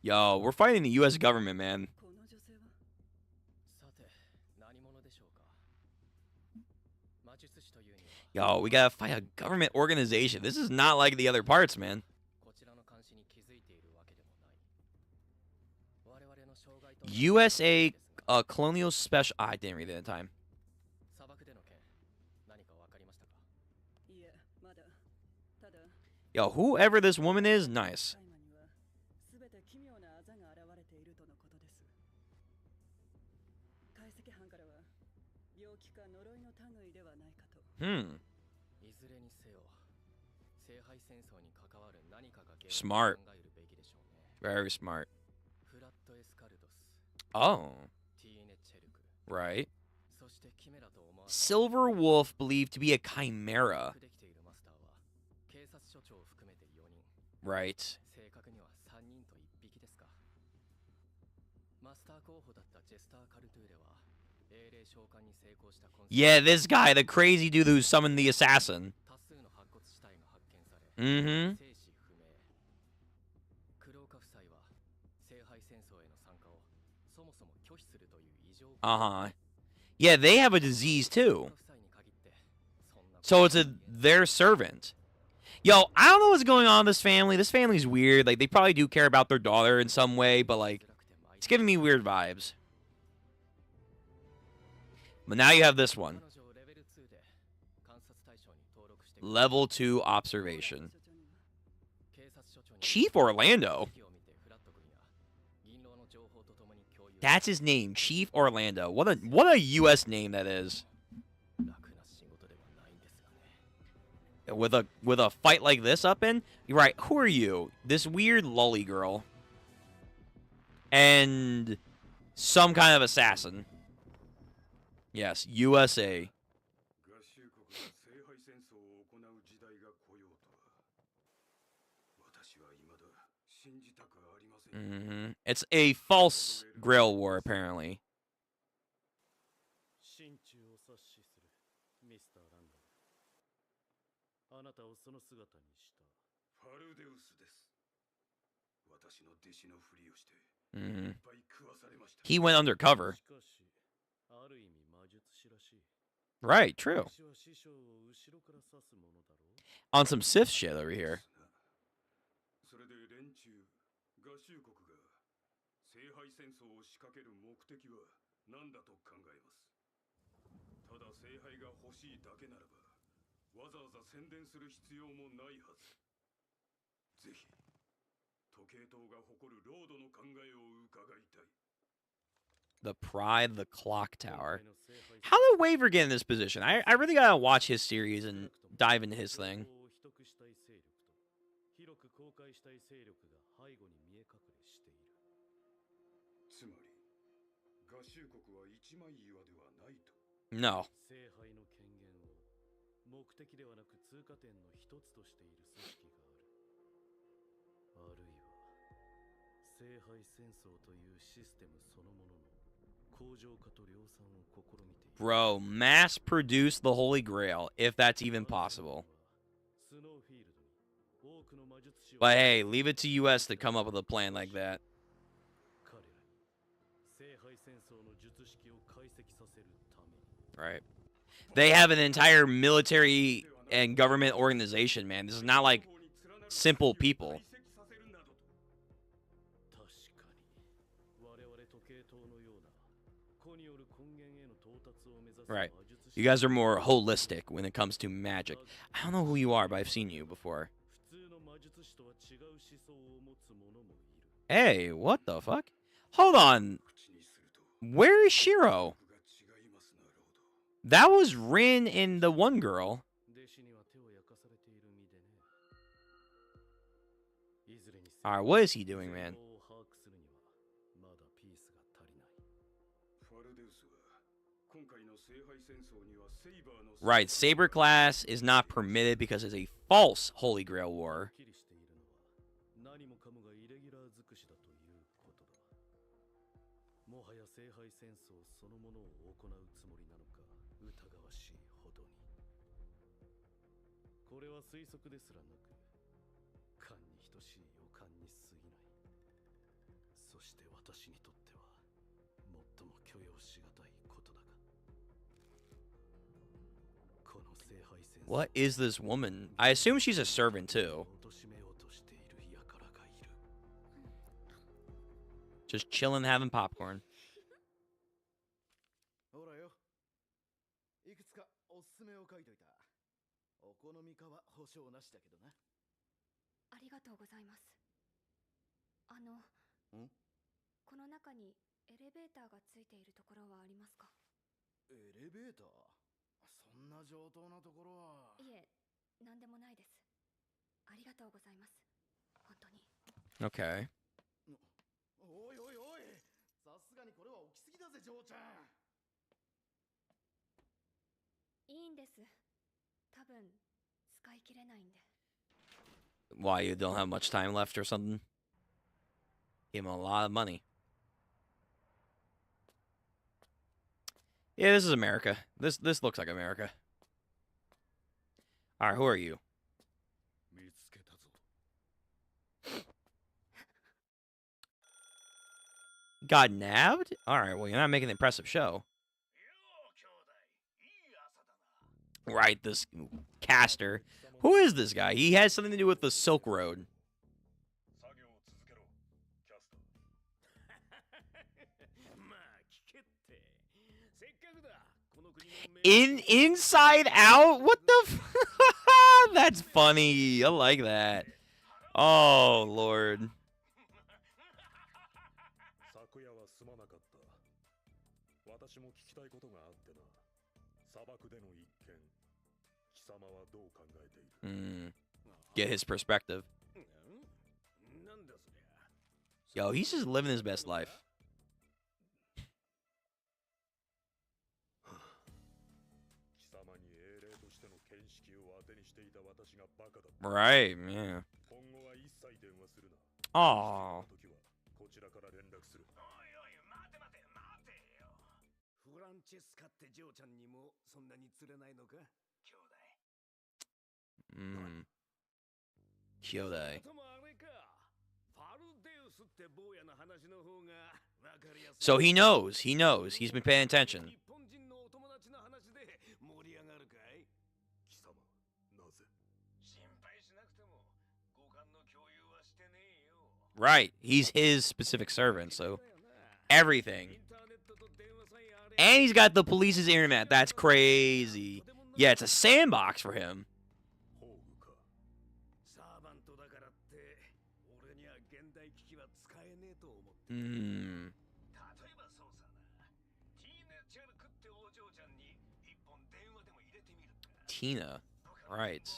Yo, we're fighting the U.S. government, man. Yo, we gotta fight a government organization. This is not like the other parts, man. USA Colonial Special... I didn't read it in time. Yo, whoever this woman is, nice. Smart. Very smart. Oh. Right. Silver Wolf believed to be a chimera. Right. Yeah, this guy, the crazy dude who summoned the assassin. Mm-hmm. Uh-huh. Yeah, they have a disease too. So it's their servant. Yo, I don't know what's going on with this family. This family's weird. Like, they probably do care about their daughter in some way, but, like, it's giving me weird vibes. But now you have this one. Level 2 observation. Chief Orlando? That's his name, Chief Orlando. What a U.S. name that is. With a fight like this up in? You're right, who are you? This weird lolly girl. And some kind of assassin. Yes, USA. It's a false Grail War, apparently. 心中を察しするミスター・ランダム。あなたをその姿にしたファルデウスです。私の弟子のふりをしていっぱい食わされました。 He went undercover. しかしある意味魔術師らしい。 Right, true. 私は師匠を後ろから刺すものだろう。 On some Sith shit over here. それで連中合衆国が聖杯戦争を仕掛ける目的は何だと考えます。ただ聖杯が欲しいだけならばわざわざ宣伝する必要もないはず。ぜひ時計塔が誇るロードの考えを伺いたい。 The Pride of the Clock Tower. How did Waver get in this position? I really gotta watch his series and dive into his thing. 広く公開したい勢力が背後に見え隠れしている。つまり合衆国は一枚岩ではないと。 No. 聖杯の権限を目的ではなく通過点の一つとしている組織がある。あるいは聖杯戦争というシステムそのものの向上化と量産を試みている。 Bro, mass produce the Holy Grail, if that's even possible. But hey, leave it to US to come up with a plan like that. Right. They have an entire military and government organization, man. This is not like simple people. Right. You guys are more holistic when it comes to magic. I don't know who you are, but I've seen you before. Hey, what the fuck? Hold on. Where is Shiro? That was Rin and the one girl. Alright, what is he doing, man? Right, Saber class is not permitted because it's a false Holy Grail War. What is this woman? I assume she's a servant too. Just chilling, having popcorn. Okay. Why, you don't have much time left or something? Give him a lot of money. Yeah, this is America. This looks like America. Alright, who are you? Got nabbed? Alright, well, you're not making an impressive show. Right, this caster. Who is this guy? He has something to do with the Silk Road. Inside Out? What the That's funny. I like that. Oh, Lord. Get his perspective. Yo, he's just living his best life. Right, yeah. Oh. ちらから連絡する。おいおい、待て待て待てよ。フランチェスカってジョーちゃんにもそんなに釣れないのか、兄弟。兄弟。So he knows. He knows. He's been paying attention. Right. He's his specific servant, so everything. And he's got the police's internet. That's crazy. Yeah, it's a sandbox for him. Tina. Right.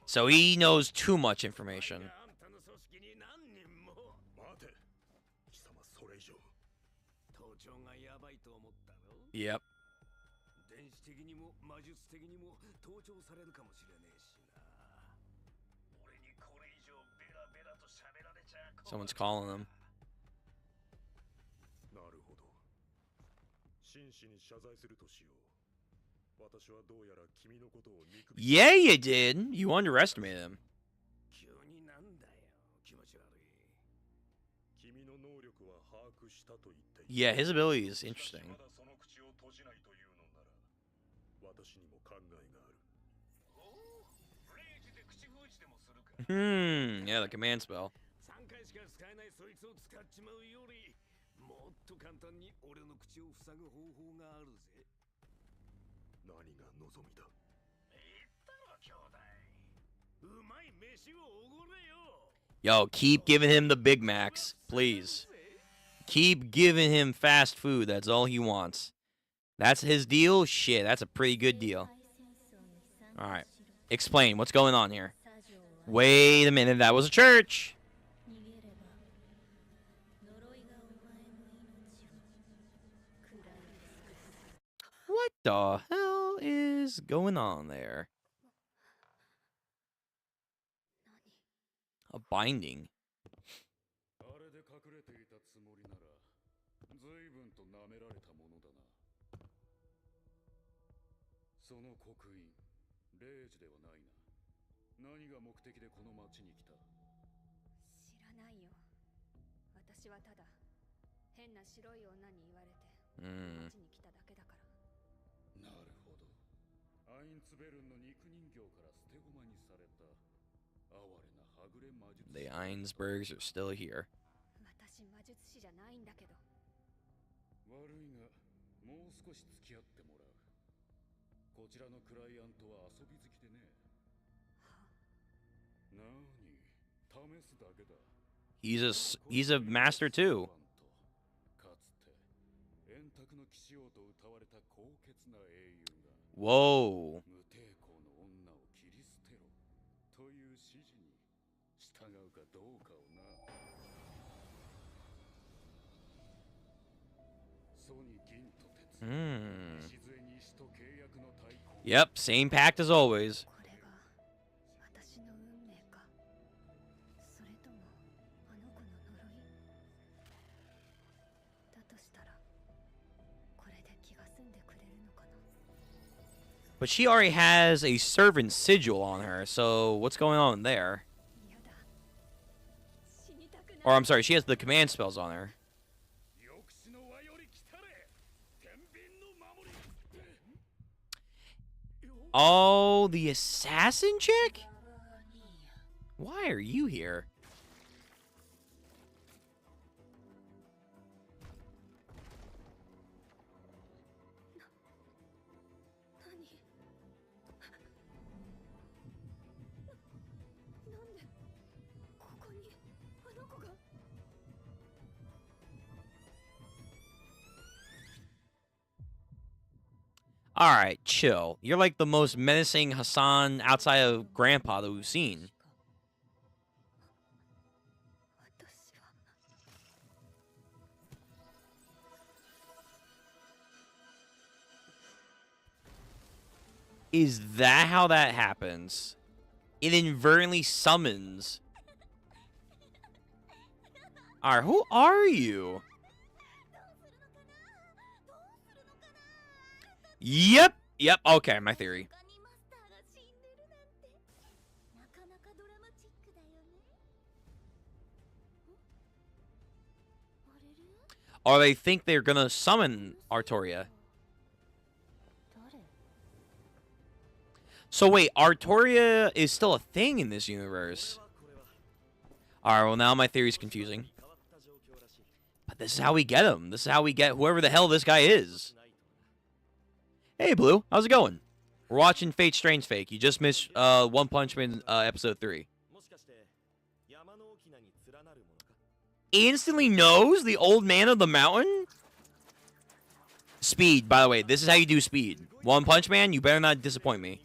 So he knows too much information. Yep. Someone's calling him. Yeah, you did. You underestimated him. Yeah, his ability is interesting. Yeah, the command spell. Yo, keep giving him the Big Macs, please. Keep giving him fast food. That's all he wants. That's his deal? Shit, that's a pretty good deal. Alright. Explain. What's going on here? Wait a minute. That was a church. What the hell is going on there? A binding. The 𝘼𝙉𝙄𝙈 are still here. He's a master too. Whoa. Yep, same pact as always. But she already has a servant sigil on her, so what's going on there? Or I'm sorry, she has the command spells on her. Oh, the assassin chick? Why are you here? Alright, chill. You're like the most menacing Hassan outside of Grandpa that we've seen. Is that how that happens? It inadvertently summons. Alright, who are you? Yep. Yep. Okay, my theory. Or they think they're gonna summon Artoria. So wait, Artoria is still a thing in this universe. Alright, well now my theory's confusing. But this is how we get him. This is how we get whoever the hell this guy is. Hey Blue, how's it going? We're watching Fate Strange Fake. You just missed One Punch Man episode 3. Instantly knows the old man of the mountain? Speed, by the way. This is how you do speed. One Punch Man, you better not disappoint me.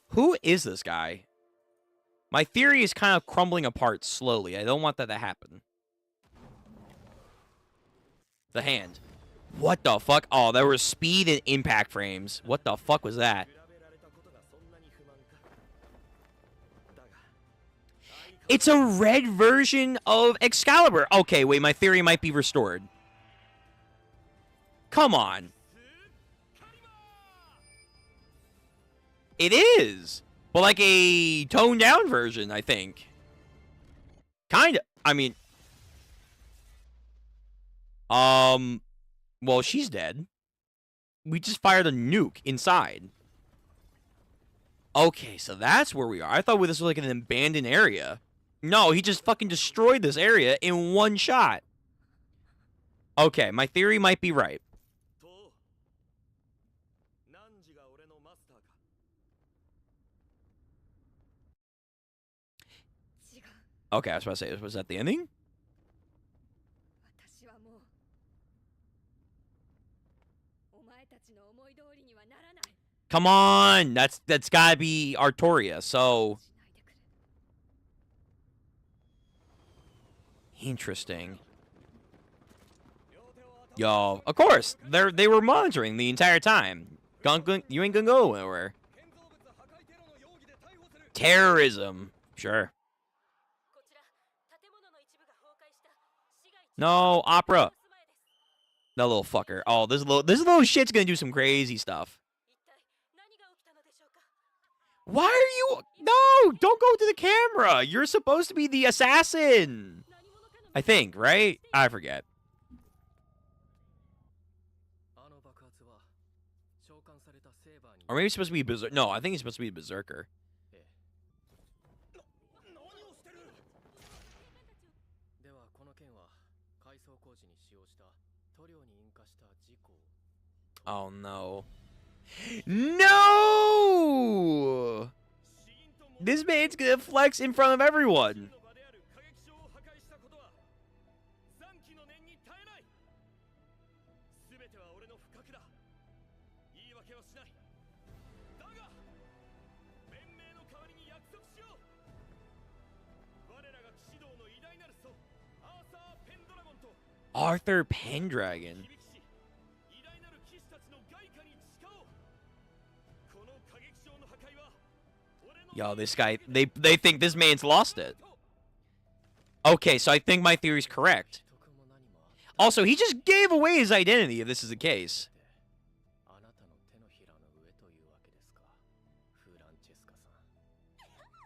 Who is this guy? My theory is kind of crumbling apart slowly. I don't want that to happen. The hand. What the fuck? Oh, there were speed and impact frames. What the fuck was that? It's a red version of Excalibur. Okay, wait, my theory might be restored. Come on. It is. But like a toned down version, I think. Kinda. I mean. Well, she's dead. We just fired a nuke inside. Okay, so that's where we are. I thought this was like an abandoned area. No, he just fucking destroyed this area in one shot. Okay, my theory might be right. Okay, I was about to say, was that the ending? Come on! That's gotta be Artoria, so... Interesting. Yo, of course! They were monitoring the entire time. You ain't gonna go anywhere. Terrorism. Sure. No, Opera. That little fucker. Oh, this little shit's gonna do some crazy stuff. Why are you... No! Don't go to the camera! You're supposed to be the assassin! I think, right? I forget. Or maybe he's supposed to be a berserker. No, I think he's supposed to be a berserker. Oh, no. No! This man's gonna flex in front of everyone. Arthur Pendragon. Yo, this guy, they think this man's lost it. Okay, so I think my theory's correct. Also, he just gave away his identity if this is the case.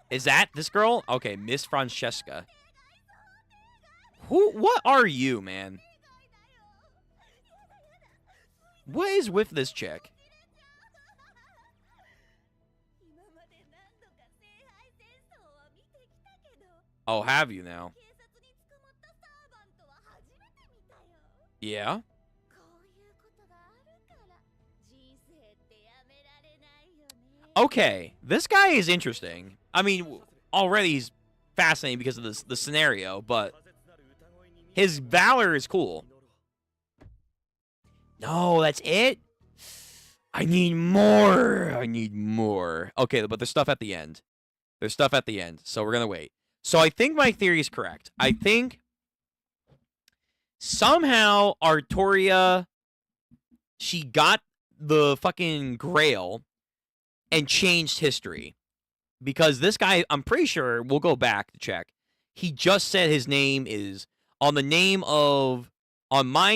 Is that this girl? Okay, Miss Francesca. What are you, man? What is with this chick? Oh, have you now? Yeah? Okay, this guy is interesting. I mean, already he's fascinating because of the scenario, but his valor is cool. No, that's it? I need more. I need more. Okay, but there's stuff at the end. There's stuff at the end, so we're going to wait. So I think my theory is correct. I think somehow Artoria she got the fucking Grail and changed history. Because this guy, I'm pretty sure, we'll go back to check. He just said his name is on my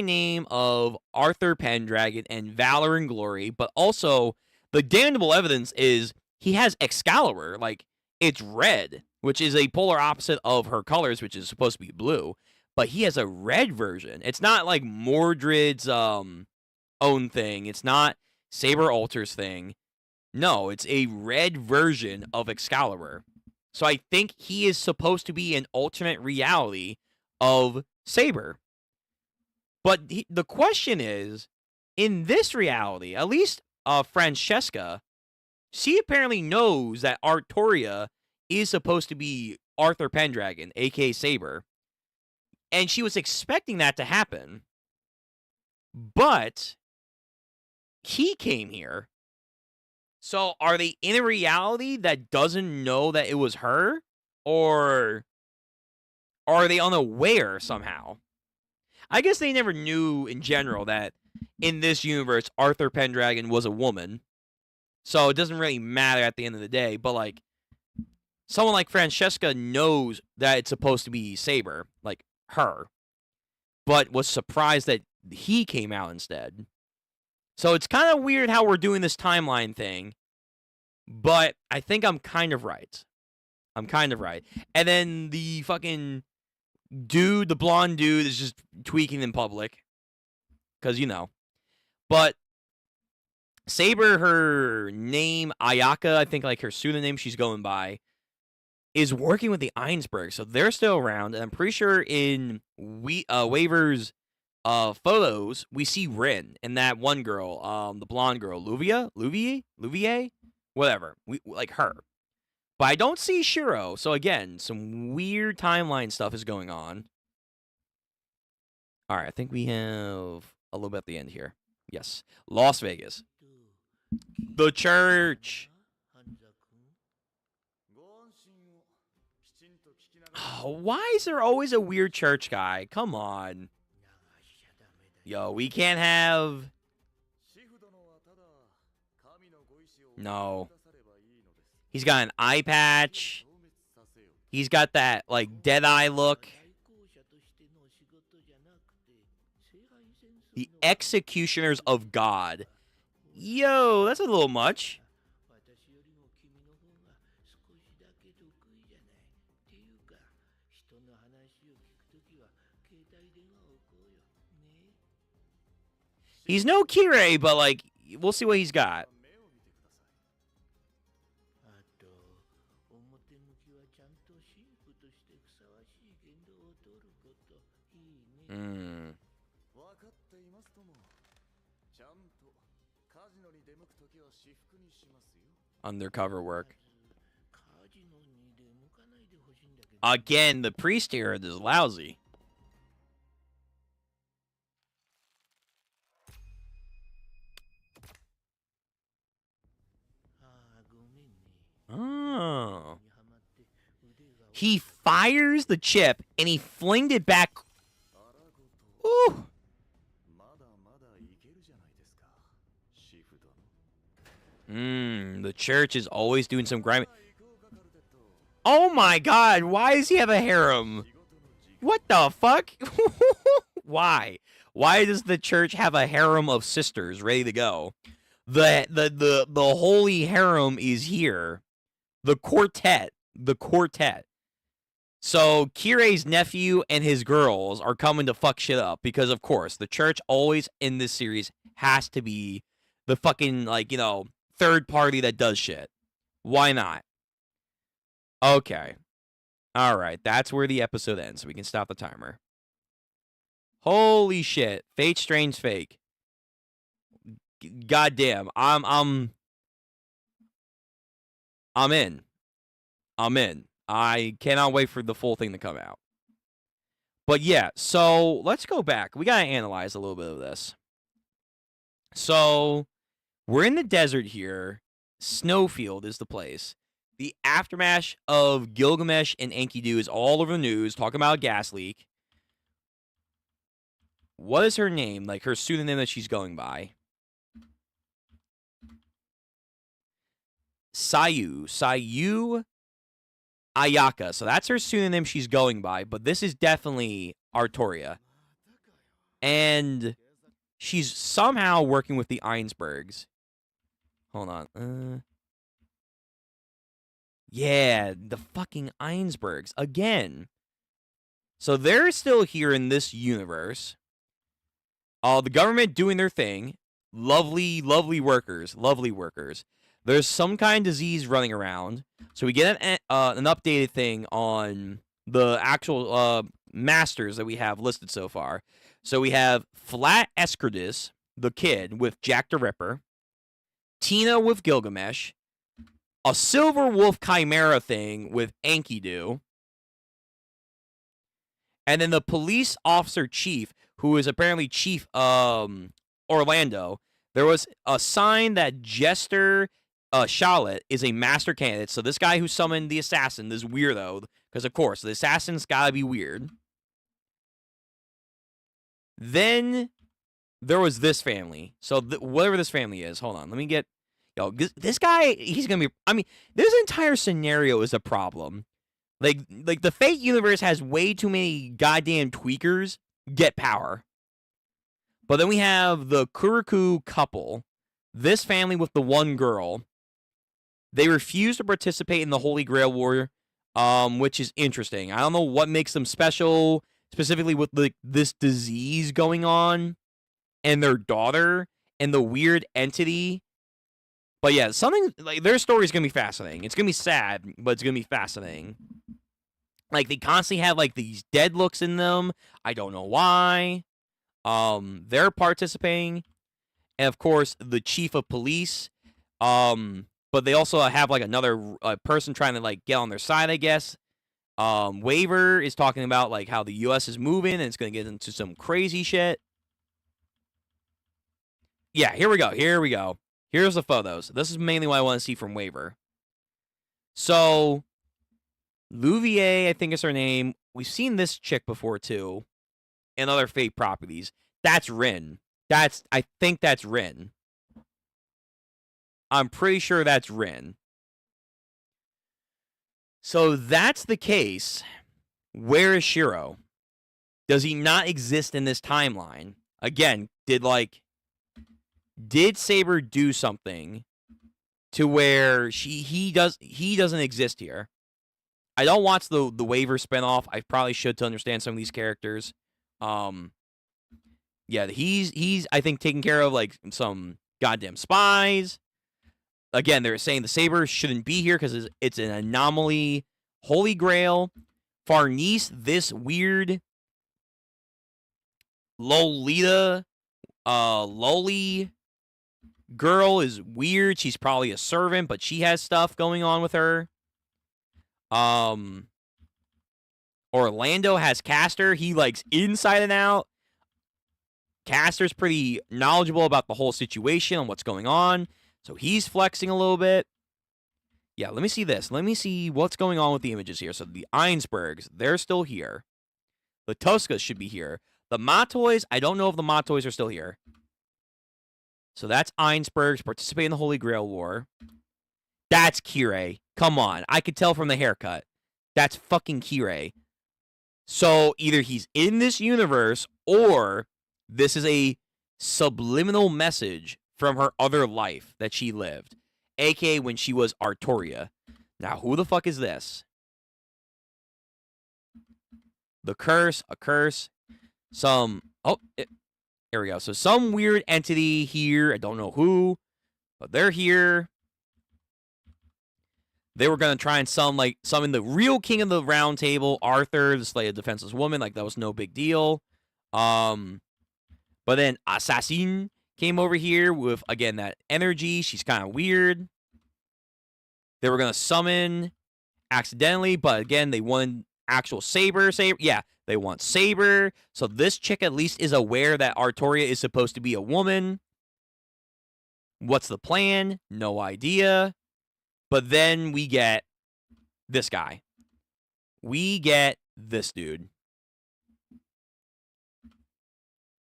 name of Arthur Pendragon and Valor and Glory, but also the damnable evidence is he has Excalibur. Like, it's red, which is a polar opposite of her colors, which is supposed to be blue. But he has a red version. It's not like Mordred's own thing. It's not Saber Alter's thing. No, it's a red version of Excalibur. So I think he is supposed to be an alternate reality of Saber. But the question is, in this reality, at least Francesca, she apparently knows that Artoria is supposed to be Arthur Pendragon, a.k.a. Saber. And she was expecting that to happen. But he came here. So are they in a reality that doesn't know that it was her? Or are they unaware somehow? I guess they never knew in general that in this universe, Arthur Pendragon was a woman. So it doesn't really matter at the end of the day. But, like, someone like Francesca knows that it's supposed to be Saber, like her. But was surprised that he came out instead. So it's kind of weird how we're doing this timeline thing, but I think I'm kind of right. And then the fucking dude, the blonde dude, is just tweaking in public. Because, you know. But Saber, her name, Ayaka, I think like her pseudonym she's going by, is working with the Ainsberg. So they're still around. And I'm pretty sure in Waver's photos, we see Rin and that one girl, the blonde girl, Louvier, whatever, like her. But I don't see Shiro. So again, some weird timeline stuff is going on. All right, I think we have a little bit at the end here. Yes, Las Vegas, the church. Oh, why is there always a weird church guy? Come on. Yo, we can't have... No. He's got an eye patch. He's got that, like, Deadeye look. The Executioners of God. Yo, that's a little much. He's no Kirei, but, like, we'll see what he's got. Undercover work. Again, the priest here is lousy. Oh. He fires the chip and he flinged it back. Ooh. The church is always doing some grimy. Oh my god, why does he have a harem? What the fuck? Why? Why does the church have a harem of sisters ready to go? The holy harem is here. The quartet. So Kirei's nephew and his girls are coming to fuck shit up because, of course, the church always in this series has to be the fucking, like, you know, third party that does shit. Why not? Okay. All right. That's where the episode ends. So we can stop the timer. Holy shit. Fate Strange Fake. Goddamn. I'm in. I cannot wait for the full thing to come out. But yeah, so let's go back. We gotta analyze a little bit of this. So we're in the desert here. Snowfield is the place. The aftermath of Gilgamesh and Enkidu is all over the news, talking about a gas leak. What is her name? Like her pseudonym that she's going by? 𝘼𝙉𝙄𝙂𝙃. So that's her pseudonym she's going by, but this is definitely 𝘼𝙉𝙀. And she's somehow working with the 𝘼𝙉𝙀s. Hold on. Yeah, the fucking 𝘼𝙉𝙀s. Again. So they're still here in this universe. The government doing their thing. Lovely, lovely workers. Lovely workers. There's some kind of disease running around. So we get an updated thing on the actual masters that we have listed so far. So we have Flat Escrodus, the kid, with Jack the Ripper. Tina with Gilgamesh. A Silver Wolf Chimera thing with Enkidu. And then the police officer chief, who is apparently Chief Orlando. There was a sign that Jester Charlotte is a master candidate. So this guy who summoned the assassin, this weirdo, because of course, the assassin's gotta be weird. Then there was this family. So whatever this family is, hold on, let me get... Yo, this guy, he's gonna be... I mean, this entire scenario is a problem. Like the Fate universe has way too many goddamn tweakers get power. But then we have the Kuriku couple. This family with the one girl. They refuse to participate in the Holy Grail War, which is interesting. I don't know what makes them special, specifically with this disease going on, and their daughter, and the weird entity. But yeah, something like their story is gonna be fascinating. It's gonna be sad, but it's gonna be fascinating. Like they constantly have like these dead looks in them. I don't know why. They're participating, and of course the chief of police. But they also have like another person trying to like get on their side, I guess. Waver is talking about like how the U.S. is moving and it's gonna get into some crazy shit. Yeah, here we go. Here we go. Here's the photos. This is mainly what I want to see from Waver. So, Louvier, I think is her name. We've seen this chick before too, in other Fate properties. That's Rin. I think that's Rin. I'm pretty sure that's Rin. So that's the case. Where is Shiro? Does he not exist in this timeline? Again, did Saber do something to where he doesn't exist here? I don't watch the Waver spinoff. I probably should to understand some of these characters. Yeah, he's I think taking care of like some goddamn spies. Again, they're saying the Saber shouldn't be here because it's an anomaly. Holy Grail. Farnese, this weird Lolita, Loli girl is weird. She's probably a servant, but she has stuff going on with her. Orlando has Castor. He likes inside and out. Castor's pretty knowledgeable about the whole situation and what's going on. So he's flexing a little bit. Yeah, let me see this. Let me see what's going on with the images here. So the 𝘼𝙉𝙀s, they're still here. The Toscas should be here. The Matois, I don't know if the Matois are still here. So that's 𝘼𝙉𝙀s participating in the Holy Grail War. That's Kirei. Come on. I could tell from the haircut. That's fucking Kirei. So either he's in this universe or this is a subliminal message from her other life that she lived, aka when she was Artoria. Now, who the fuck is this? The curse, a curse, here we go. So some weird entity here. I don't know who, but they're here. They were going to try and summon the real king of the round table, Arthur, to slay a defenseless woman. Like, that was no big deal. But then Assassin came over here with, again, that energy. She's kind of weird. They were going to summon accidentally, but again, they wanted actual Saber. Yeah, they want Saber. So this chick at least is aware that Artoria is supposed to be a woman. What's the plan? No idea. But then we get this guy. We get this dude.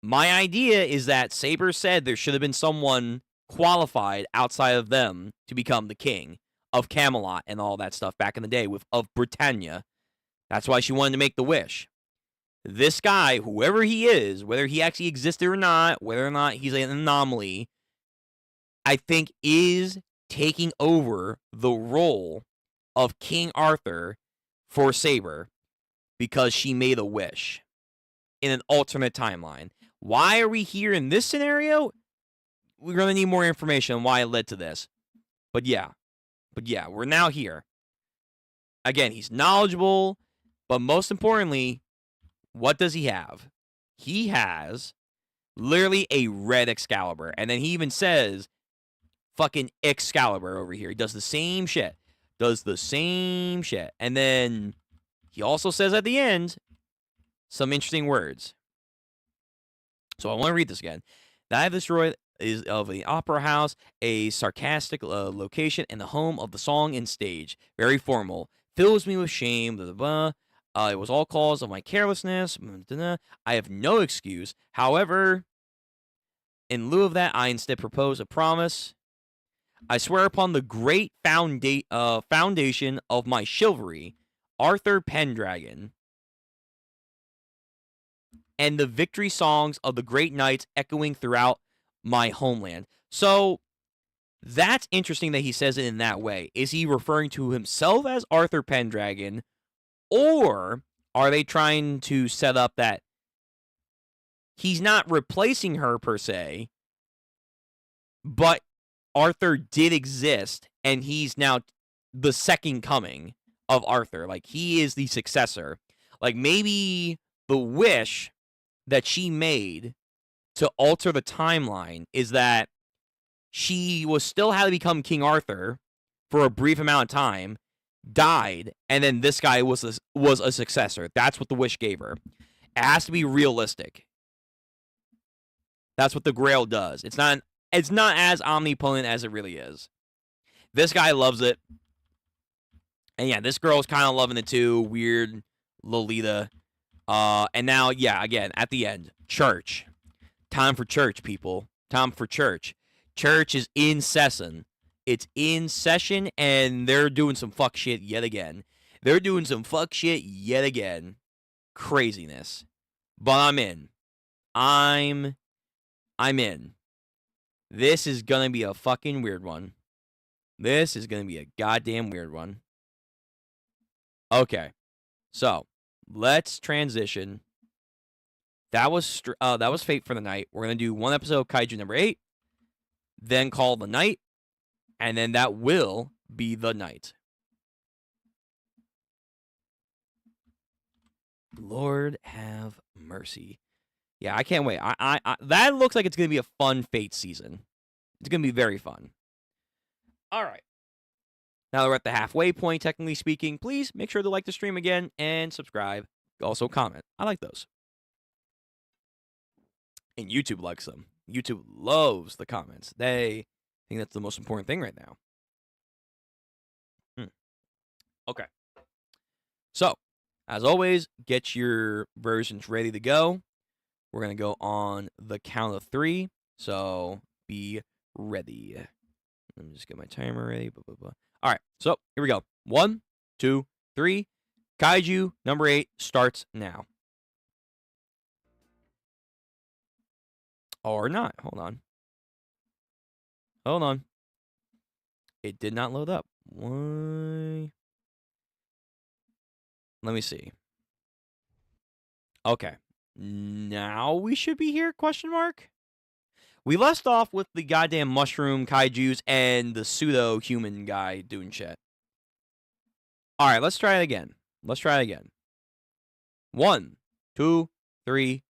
My idea is that Saber said there should have been someone qualified outside of them to become the king. of Camelot and all that stuff back in the day of Britannia. That's why she wanted to make the wish. This guy, whoever he is, whether he actually existed or not, whether or not he's an anomaly, I think is taking over the role of King Arthur for Saber because she made a wish in an alternate timeline. Why are we here in this scenario? We're going to need more information on why it led to this. But yeah, we're now here. Again, he's knowledgeable, but most importantly, what does he have? He has literally a red Excalibur. And then he even says, fucking Excalibur over here. He does the same shit. And then he also says at the end some interesting words. So I want to read this again. That I have destroyed is of the opera house, a sarcastic location, and the home of the song and stage. Very formal. Fills me with shame. Blah, blah, blah. It was all cause of my carelessness. I have no excuse. However, in lieu of that, I instead propose a promise. I swear upon the great foundation of my chivalry, Arthur Pendragon, and the victory songs of the great knights echoing throughout my homeland. So that's interesting that he says it in that way. Is he referring to himself as Arthur Pendragon, or are they trying to set up that he's not replacing her per se, but Arthur did exist and he's now the second coming of Arthur? Like, he is the successor. Like, maybe the wish that she made to alter the timeline is that she was still had to become King Arthur for a brief amount of time, died, and then this guy was a successor. That's what the wish gave her. It has to be realistic. That's what the Grail does. It's not as omnipotent as it really is. This guy loves it. And yeah, this girl's kind of loving it too. Weird Lolita. And now, yeah, again, at the end, church. Time for church, people. Time for church. Church is in session. It's in session, and they're doing some fuck shit yet again. Craziness. But I'm in. I'm in. This is gonna be a fucking weird one. This is gonna be a goddamn weird one. Okay. So, let's transition. That was Fate for the Night. We're going to do one episode of Kaiju number 8, then call the night, and then that will be the night. Lord have mercy. Yeah, I can't wait. I that looks like it's going to be a fun Fate season. It's going to be very fun. All right. Now that we're at the halfway point, technically speaking, please make sure to like the stream again and subscribe. Also comment. I like those. And YouTube likes them. YouTube loves the comments. They think that's the most important thing right now. Okay. So, as always, get your versions ready to go. We're going to go on the count of 3. So, be ready. Let me just get my timer ready. Blah, blah, blah. All right. So, here we go. 1, 2, 3. Kaiju number 8 starts now. Or not. Hold on. It did not load up. Why? Let me see. Okay. Now we should be here, question mark? We left off with the goddamn mushroom kaijus and the pseudo-human guy doing shit. Alright, let's try it again. 1, 2, 3,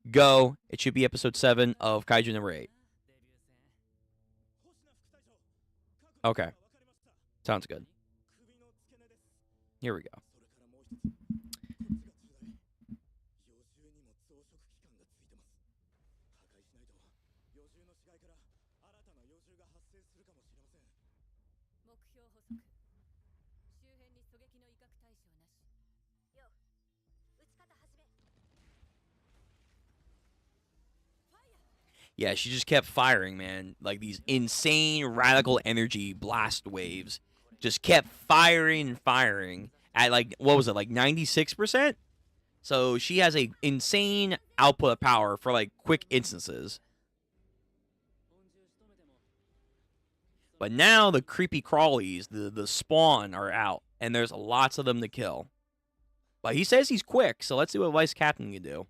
go. It should be episode 7 of Kaiju number 8. Okay. Sounds good. Here we go. Yeah, she just kept firing, man. Like these insane radical energy blast waves. just kept firing and firing at like, what was it, like 96%? So she has a insane output of power for like quick instances. But now the creepy crawlies, the spawn are out, and there's lots of them to kill. But he says he's quick, so let's see what Vice Captain can do.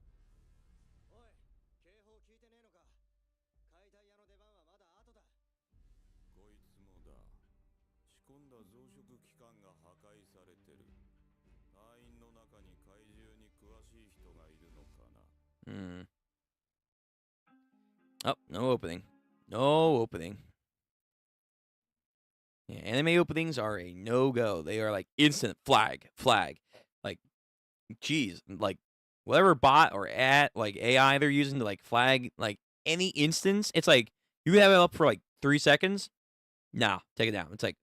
Oh, no opening. No opening. Yeah, anime openings are a no-go. They are like instant flag. Like, geez, like whatever bot or like AI they're using to like flag like any instance, it's like you have it up for like 3 seconds. Nah, take it down. It's like,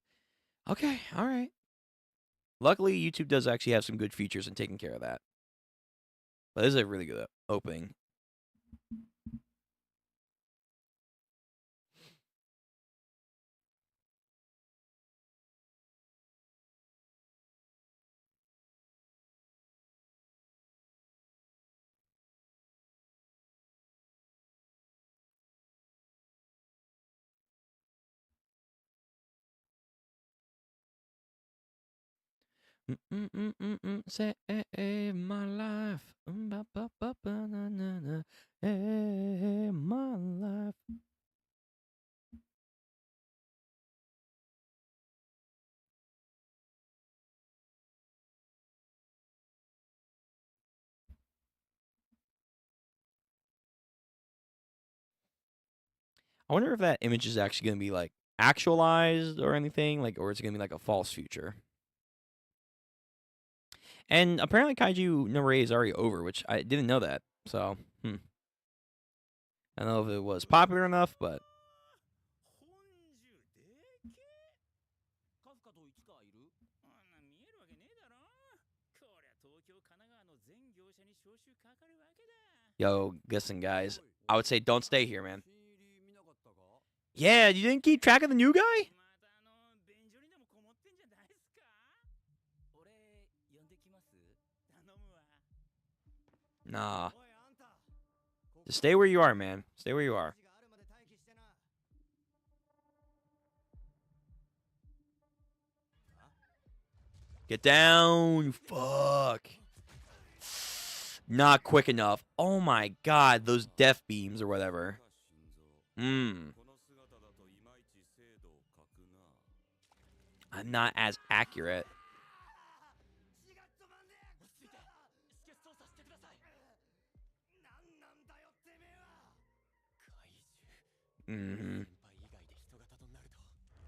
okay, all right. Luckily, YouTube does actually have some good features in taking care of that. But this is a really good opening. Save my life. Save my life. I wonder if that image is actually going to be like actualized or anything, like, or it's going to be like a false future. And apparently Kaiju no Ray is already over, which I didn't know that. So, I don't know if it was popular enough, but yo, listen, guys, I would say don't stay here, man. Yeah, you didn't keep track of the new guy? Nah. Just stay where you are, man. Stay where you are. Get down. Fuck. Not quick enough. Oh my god, those death beams or whatever. I'm not as accurate.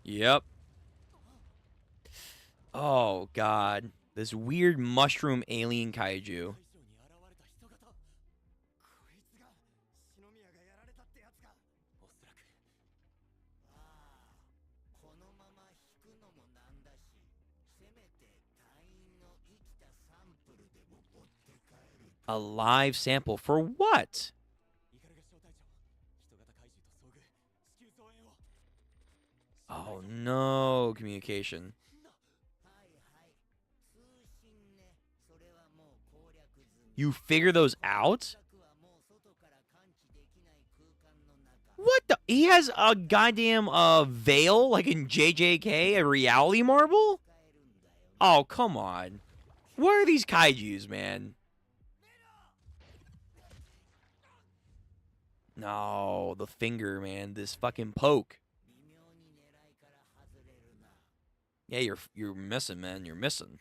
Yep. Oh god. This weird mushroom alien kaiju. A live sample for what? Oh no, communication. You figure those out? What the? He has a goddamn veil like in 𝘉𝙄𝙂, a reality marble? Oh, come on. What are these kaijus, man? No, the finger, man. This fucking poke. Yeah, you're missing, man. You're missing.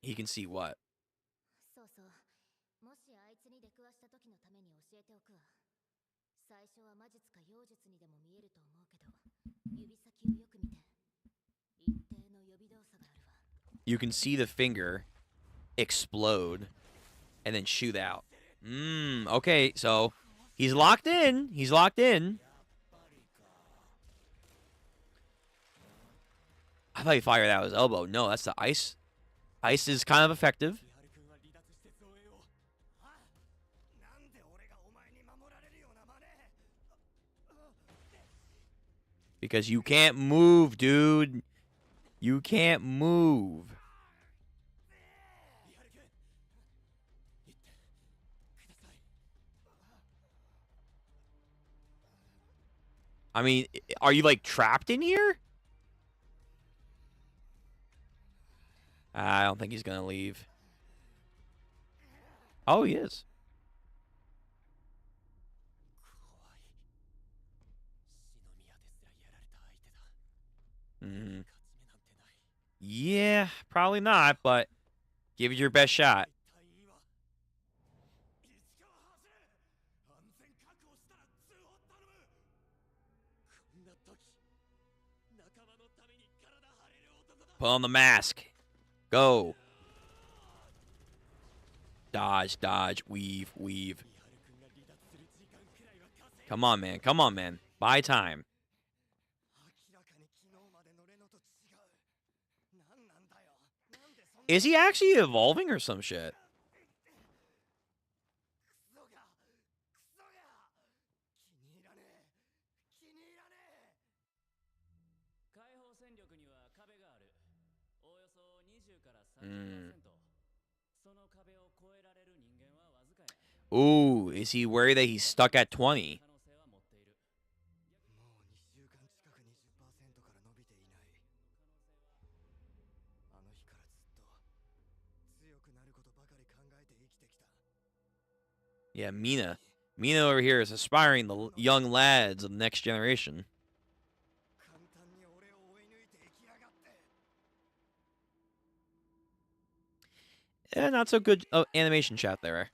He can see what? You can see the finger explode and then shoot out. Okay, so he's locked in. He's locked in. I thought he fired out his elbow. No, that's the ice. Ice is kind of effective. Because you can't move, dude. You can't move. I mean, are you, like, trapped in here? I don't think he's gonna leave. Oh, he is. Mm-hmm. Yeah, probably not, but give it your best shot. Put on the mask. Go. Dodge, dodge, weave, weave. Come on, man. Come on, man. Buy time. Is he actually evolving or some shit? Ooh, is he worried that he's stuck at 20? Yeah, Mina. Mina over here is aspiring the young lads of the next generation. Not so good animation chat there.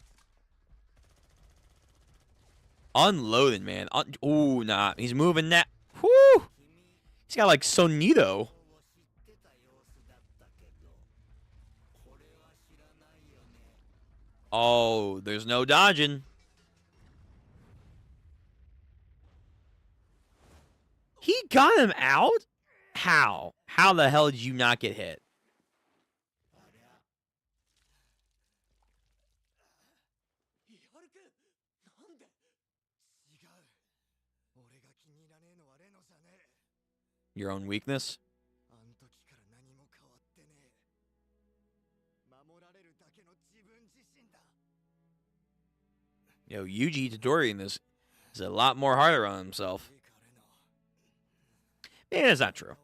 Unloading, man. Ooh, nah. He's moving that. Whoo! He's got like Sonito. Oh, there's no dodging. He got him out? How? How the hell did you not get hit? Your own weakness? Yo, Yuji Tadori in this is a lot more harder on himself. Man, that's not true.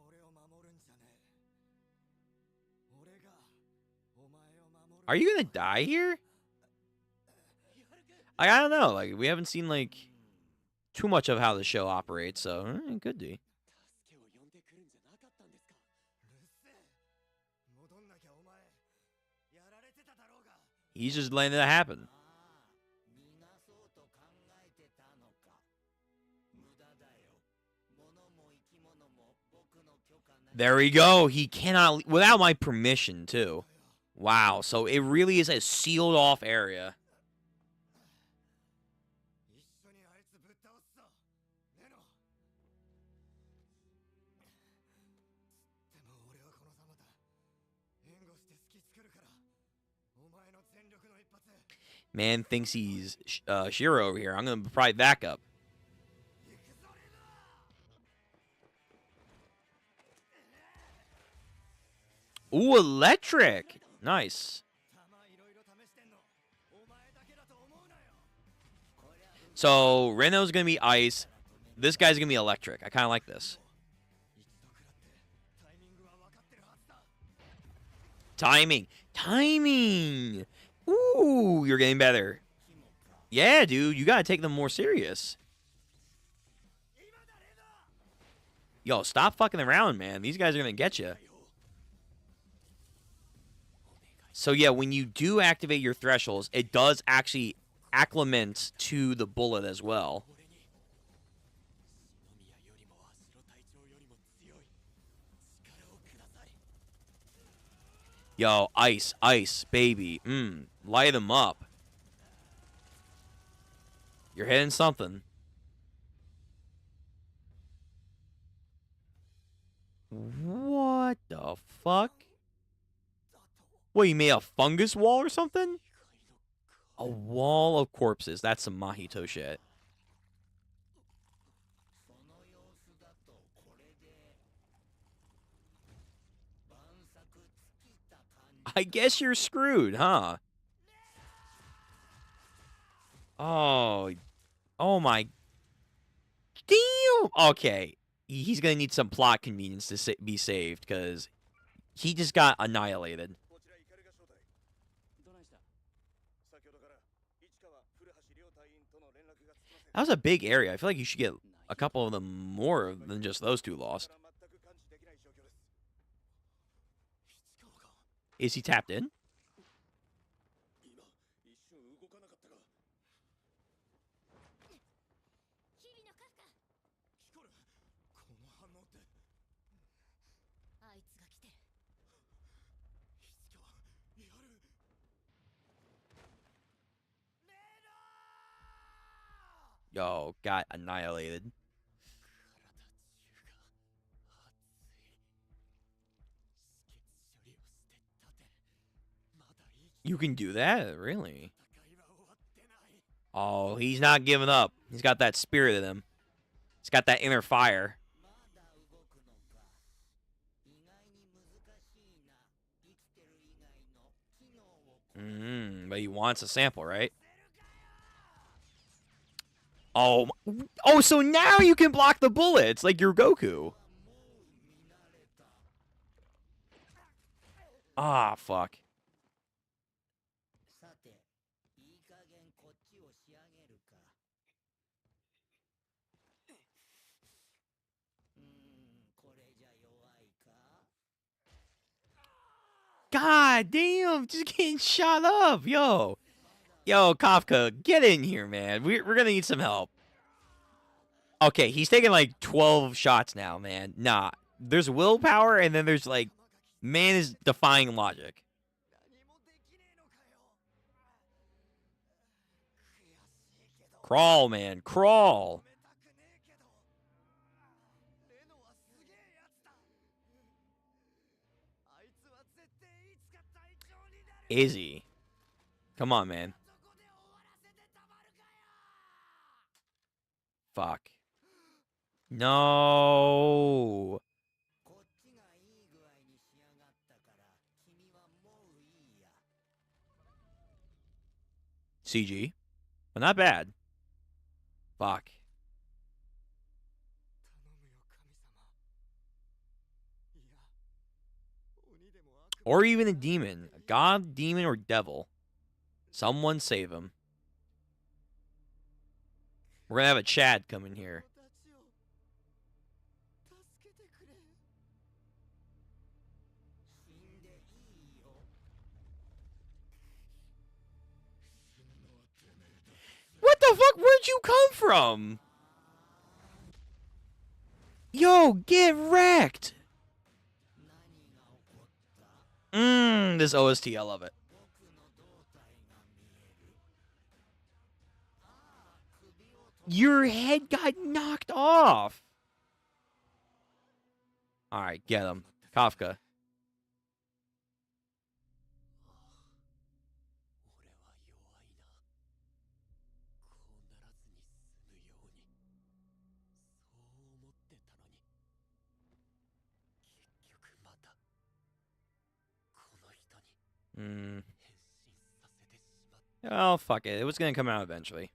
Are you gonna die here? I don't know. Like, we haven't seen, like, too much of how the show operates, so it could be. He's just letting it happen. There we go. He cannot, without my permission, too. Wow, so it really is a sealed off area. Man thinks he's Shiro over here. I'm going to probably back up. Ooh, electric. Nice. So, Reno's going to be ice. This guy's going to be electric. I kind of like this. Timing. Timing. Ooh, you're getting better. Yeah, dude. You got to take them more serious. Yo, stop fucking around, man. These guys are going to get you. So, yeah, when you do activate your thresholds, it does actually acclimate to the bullet as well. Yo, ice, ice, baby. Light them up. You're hitting something. What the fuck? What, you made a fungus wall or something? A wall of corpses. That's some Mahito shit. I guess you're screwed, huh? Oh. Oh my. Damn. Okay. He's gonna need some plot convenience to be saved, because he just got annihilated. That was a big area. I feel like you should get a couple of them more than just those two lost. Is he tapped in? Yo, got annihilated. You can do that? Really? Oh, he's not giving up. He's got that spirit in him. He's got that inner fire. But he wants a sample, right? Oh, so now you can block the bullets like you're Goku. Ah, fuck. God damn, just getting shot up, yo. Yo, Kafka, get in here, man. We're gonna need some help. Okay, he's taking like 12 shots now, man. Nah, there's willpower, and then there's like, man is defying logic. Crawl, man, crawl. Izzy. Come on, man. Fuck. No. CG. But not bad. Fuck. Or even a demon. A god, demon, or devil. Someone save him. We're gonna have a Chad come in here. What the fuck? Where'd you come from? Yo, get wrecked. This OST, I love it. Your head got knocked off. All right, get him. Kafka. Oh, fuck it. It was going to come out eventually.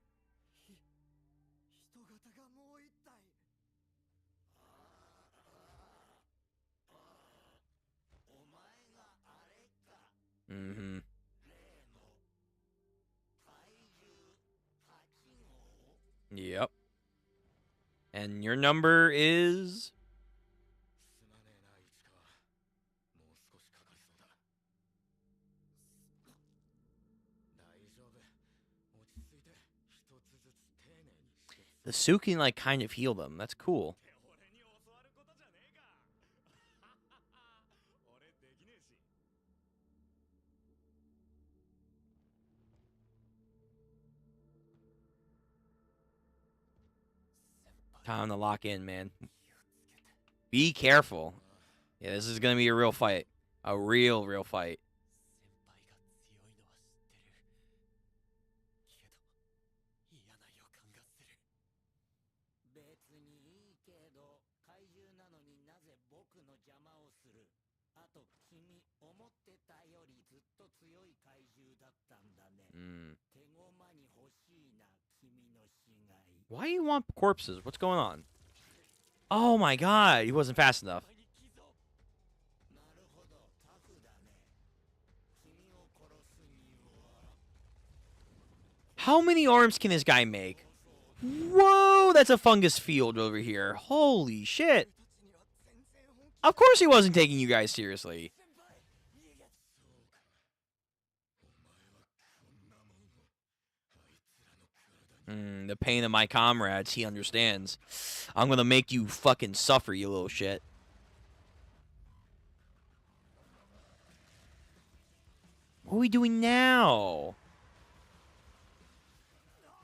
Yep. And your number is? The suit can, like, kind of heal them. That's cool. Time to lock in, man. Be careful. Yeah, this is going to be a real fight. A real fight. Mm. Why do you want corpses? What's going on? Oh my god, he wasn't fast enough. How many arms can this guy make? Whoa, that's a fungus field over here. Holy shit. Of course he wasn't taking you guys seriously. The pain of my comrades, he understands. I'm gonna make you fucking suffer, you little shit. What are we doing now?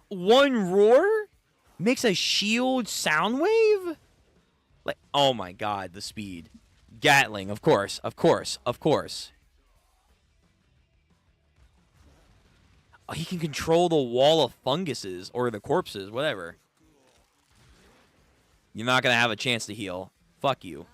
One roar makes a shield sound wave? Like, oh my god, the speed. Gatling, of course, of course, of course. Oh, he can control the wall of funguses, or the corpses, whatever. You're not gonna have a chance to heal. Fuck you.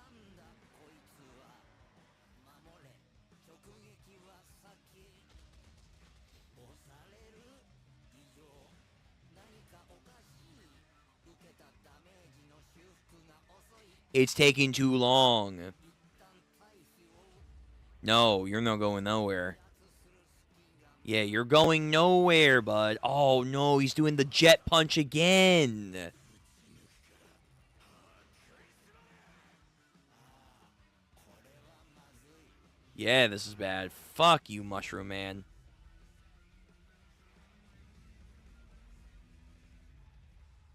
It's taking too long. No, you're not going nowhere. Yeah, you're going nowhere, bud. Oh, no, he's doing the jet punch again. Yeah, this is bad. Fuck you, Mushroom Man.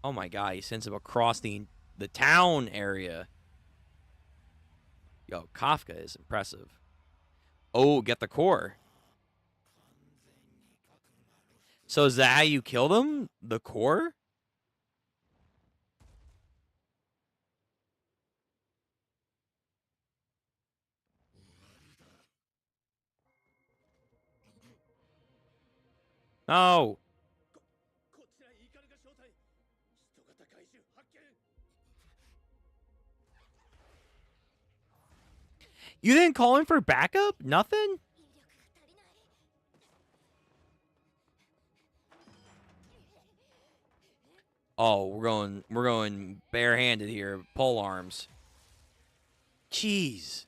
Oh my god, he sends him across the town area. Yo, Kafka is impressive. Oh, get the core. So is that how you killed him? The core? No. You didn't call him for backup? Nothing? Oh, we're going barehanded here. Pole arms. Jeez.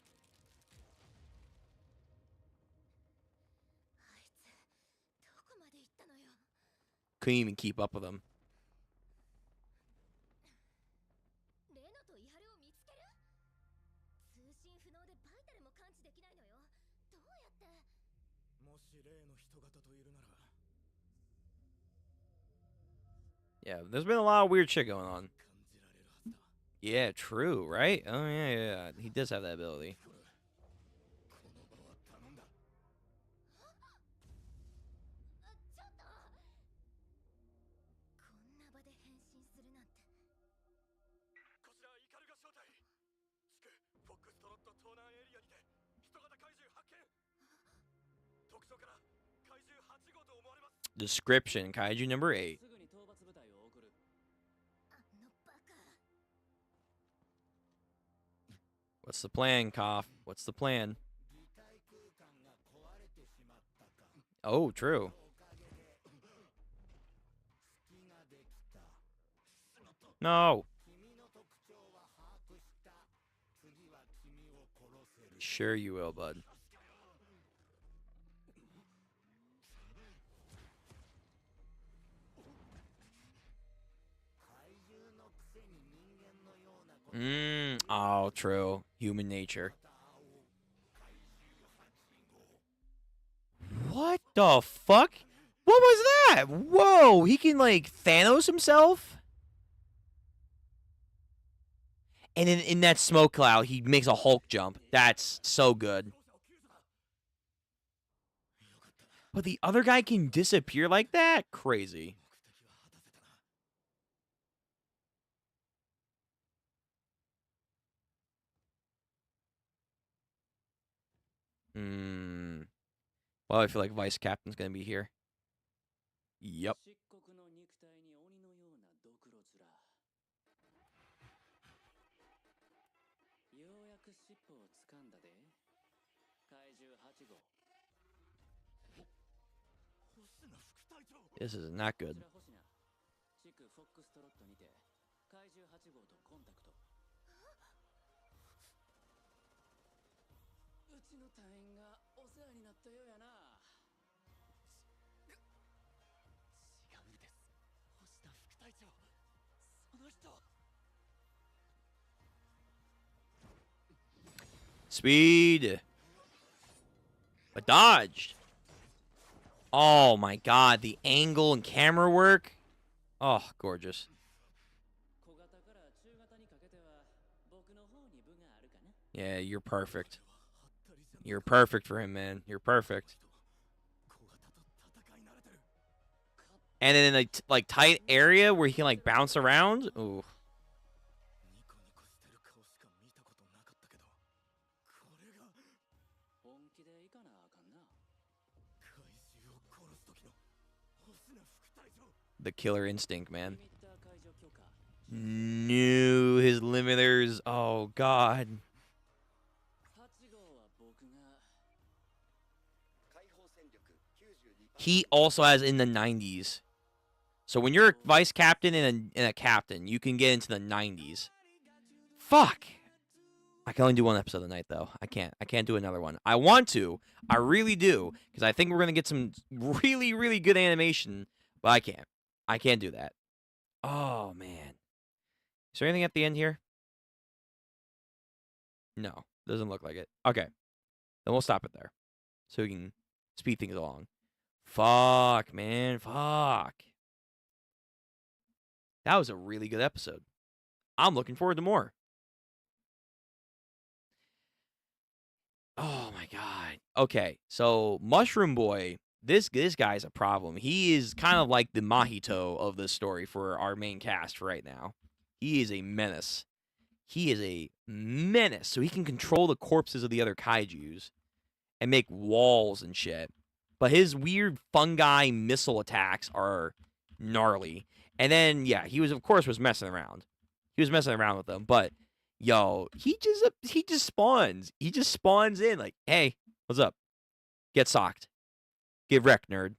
Couldn't even keep up with him. Yeah, there's been a lot of weird shit going on. Yeah, true, right? Oh, yeah. He does have that ability. Description, Kaiju number 8. What's the plan, Koff? What's the plan? Oh, true. No. Sure you will, bud. Oh, true. Human nature. What the fuck? What was that? Whoa, he can, like, Thanos himself? And in that smoke cloud, he makes a Hulk jump. That's so good. But the other guy can disappear like that? Crazy. Well, I feel like Vice Captain's gonna be here. Yep. This is not good. Speed. But dodged. Oh my god, the angle and camera work. Oh, gorgeous. Yeah, you're perfect. You're perfect for him, man. You're perfect. And then in a like tight area where he can like bounce around. Ooh. The killer instinct, man. No, his limiters. Oh god. He also has in the 90s. So when you're a vice captain and a captain, you can get into the 90s. Fuck. I can only do one episode a night, though. I can't do another one. I want to. I really do. Because I think we're going to get some really, really good animation. But I can't. I can't do that. Oh, man. Is there anything at the end here? No. Doesn't look like it. Okay. Then we'll stop it there. So we can speed things along. Fuck, man. Fuck. That was a really good episode. I'm looking forward to more. Oh my god. Okay, so Mushroom Boy, this guy's a problem. He is kind of like the Mahito of this story for our main cast right now. He is a menace. He is a menace. So he can control the corpses of the other kaijus and make walls and shit. But his weird fungi missile attacks are gnarly. And then, yeah, he was, of course, messing around. He was messing around with them. But, yo, he just spawns. He just spawns in like, hey, what's up? Get socked. Get wrecked, nerd.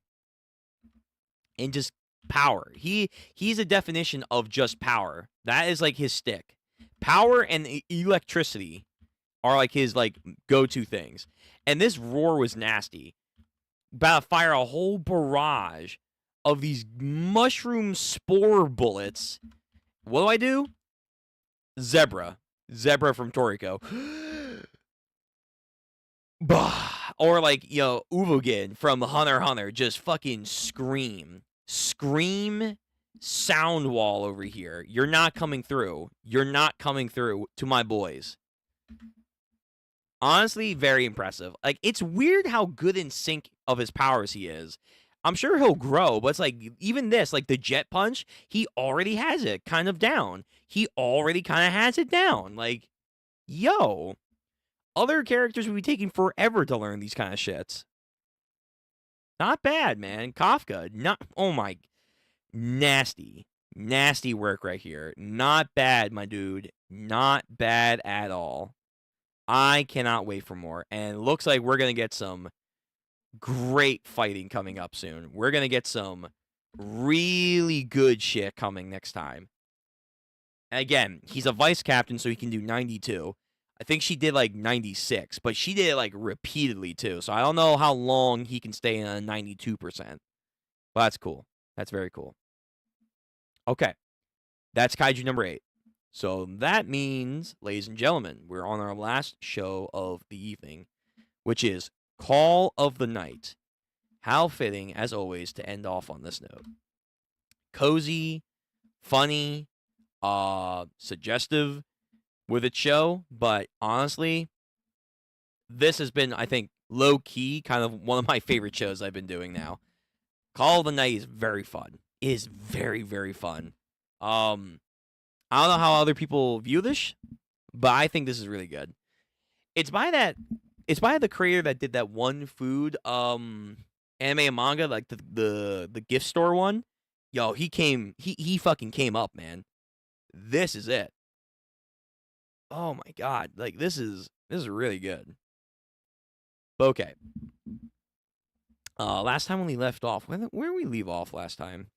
And just power. He's a definition of just power. That is like his stick. Power and electricity are like his like go-to things. And this roar was nasty. About to fire a whole barrage of these mushroom spore bullets. What do? Zebra from Toriko. Bah. Or like, yo, Uvogin from Hunter x Hunter. Just fucking scream. Scream sound wall over here. You're not coming through. You're not coming through to my boys. Honestly, very impressive. Like, it's weird how good in sync of his powers he is. I'm sure he'll grow, but it's like, even this, like the jet punch, he already has it kind of down. He already kind of has it down. Like, yo, other characters would be taking forever to learn these kind of shits. Not bad, man. Kafka, not, oh my, nasty. Nasty work right here. Not bad, my dude. Not bad at all. I cannot wait for more. And it looks like we're going to get some great fighting coming up soon. We're going to get some really good shit coming next time. And again, he's a vice captain, so he can do 92. I think she did like 96, but she did it like repeatedly too. So I don't know how long he can stay in a 92%. But that's cool. That's very cool. Okay. That's Kaiju number 8. So that means, ladies and gentlemen, we're on our last show of the evening, which is Call of the Night. How fitting, as always, to end off on this note. Cozy, funny, suggestive with its show, but honestly, this has been, I think, low-key, kind of one of my favorite shows I've been doing now. Call of the Night is very fun. It is very, very fun. I don't know how other people view this, but I think this is really good. It's by the creator that did that one food anime and manga, like the gift store one. Yo, he fucking came up, man. This is it. Oh my god, like this is really good. Okay. Last time when we left off, where did we leave off last time?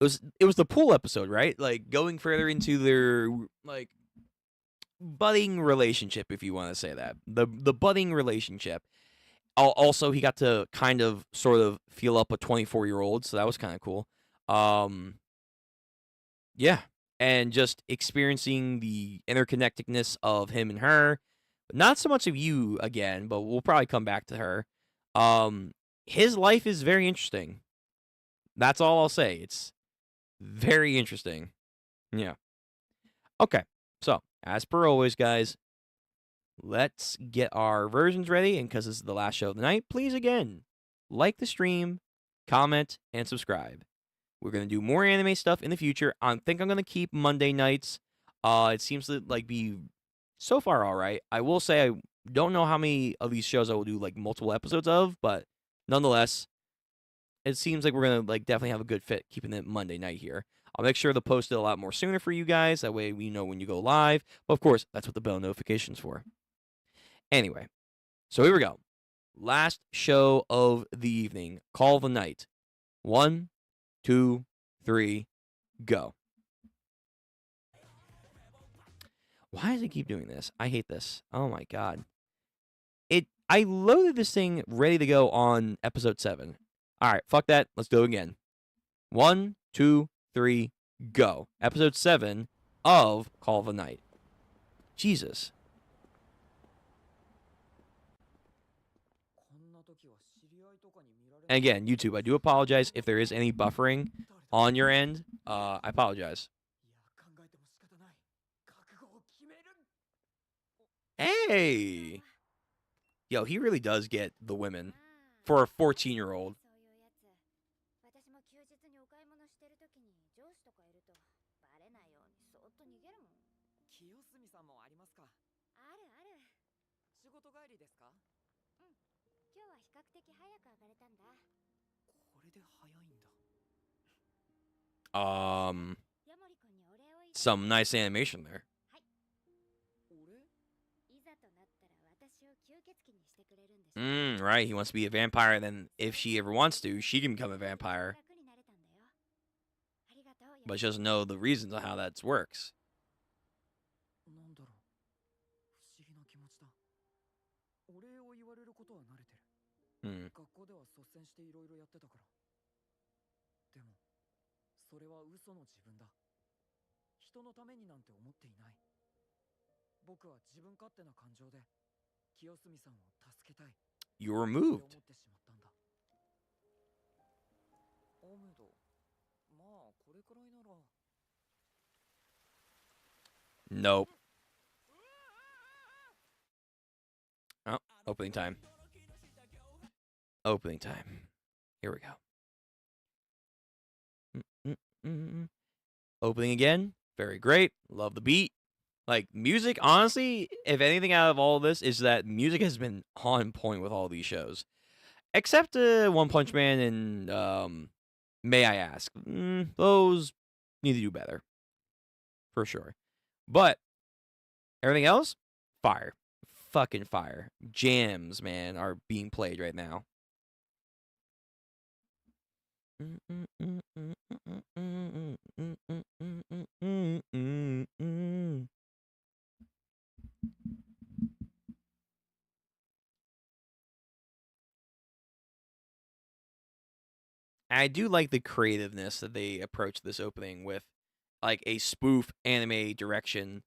It was the pool episode, right? Like going further into their like budding relationship, if you want to say that. The budding relationship. Also, he got to kind of sort of feel up a 24-year-old, so that was kind of cool. Yeah, and just experiencing the interconnectedness of him and her. Not so much of you again, but we'll probably come back to her. Um, his life is very interesting. That's all I'll say. It's very interesting. Yeah. Okay. So, as per always, guys, let's get our versions ready. And because this is the last show of the night, please again, like the stream, comment, and subscribe. We're gonna do more anime stuff in the future. I think I'm gonna keep Monday nights. It seems to like be so far all right. I will say I don't know how many of these shows I will do like multiple episodes of, but nonetheless, it seems like we're gonna like definitely have a good fit keeping it Monday night here. I'll make sure to post it a lot more sooner for you guys. That way we know when you go live. But of course, that's what the bell notification's for. Anyway, so here we go. Last show of the evening. Call of the night. 1, 2, 3, go. Why does it keep doing this? I hate this. Oh my god. I loaded this thing ready to go on episode 7. Alright, fuck that. Let's do it again. 1, 2, 3, go. Episode 7 of Call of the Night. Jesus. And again, YouTube, I do apologize if there is any buffering on your end. I apologize. Hey! Yo, he really does get the women for a 14-year-old. Some nice animation there. Right. He wants to be a vampire, then if she ever wants to, she can become a vampire. But she doesn't know the reasons on how that works. Hmm. You were removed. Nope. Oh, opening time. Opening time. Here we go. Opening again. Very great. Love the beat. Like, music, honestly, if anything out of all of this, is that music has been on point with all these shows. Except One Punch Man and May I Ask. Those need to do better. For sure. But everything else, fire. Fucking fire. Jams, man, are being played right now. I do like the creativeness that they approach this opening with, like a spoof anime direction.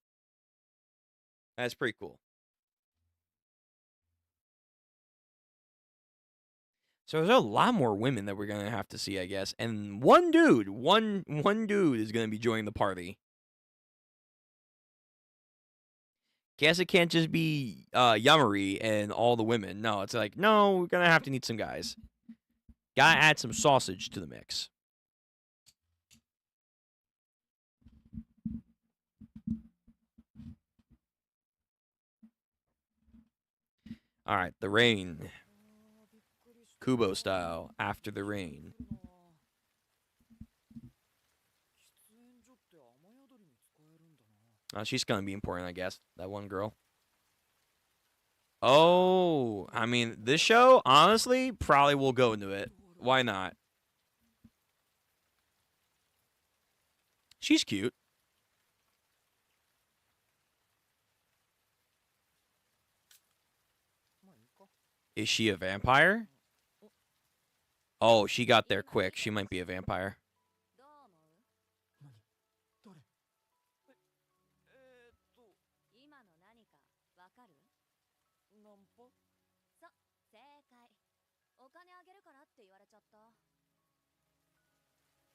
That's pretty cool. So there's a lot more women that we're gonna have to see, I guess, and one dude is gonna be joining the party. Guess it can't just be Yamari and all the women. No, it's like, no, we're gonna have to need some guys. Gotta add some sausage to the mix. All right, the rain. Kubo style, after the rain. She's gonna be important, I guess. That one girl. Oh, I mean, this show, honestly, probably will go into it. Why not? She's cute. Is she a vampire? Oh, she got there quick. She might be a vampire. 何誰今の何かわかる？ナンパそう、正解。お金あげるからって言われちゃった。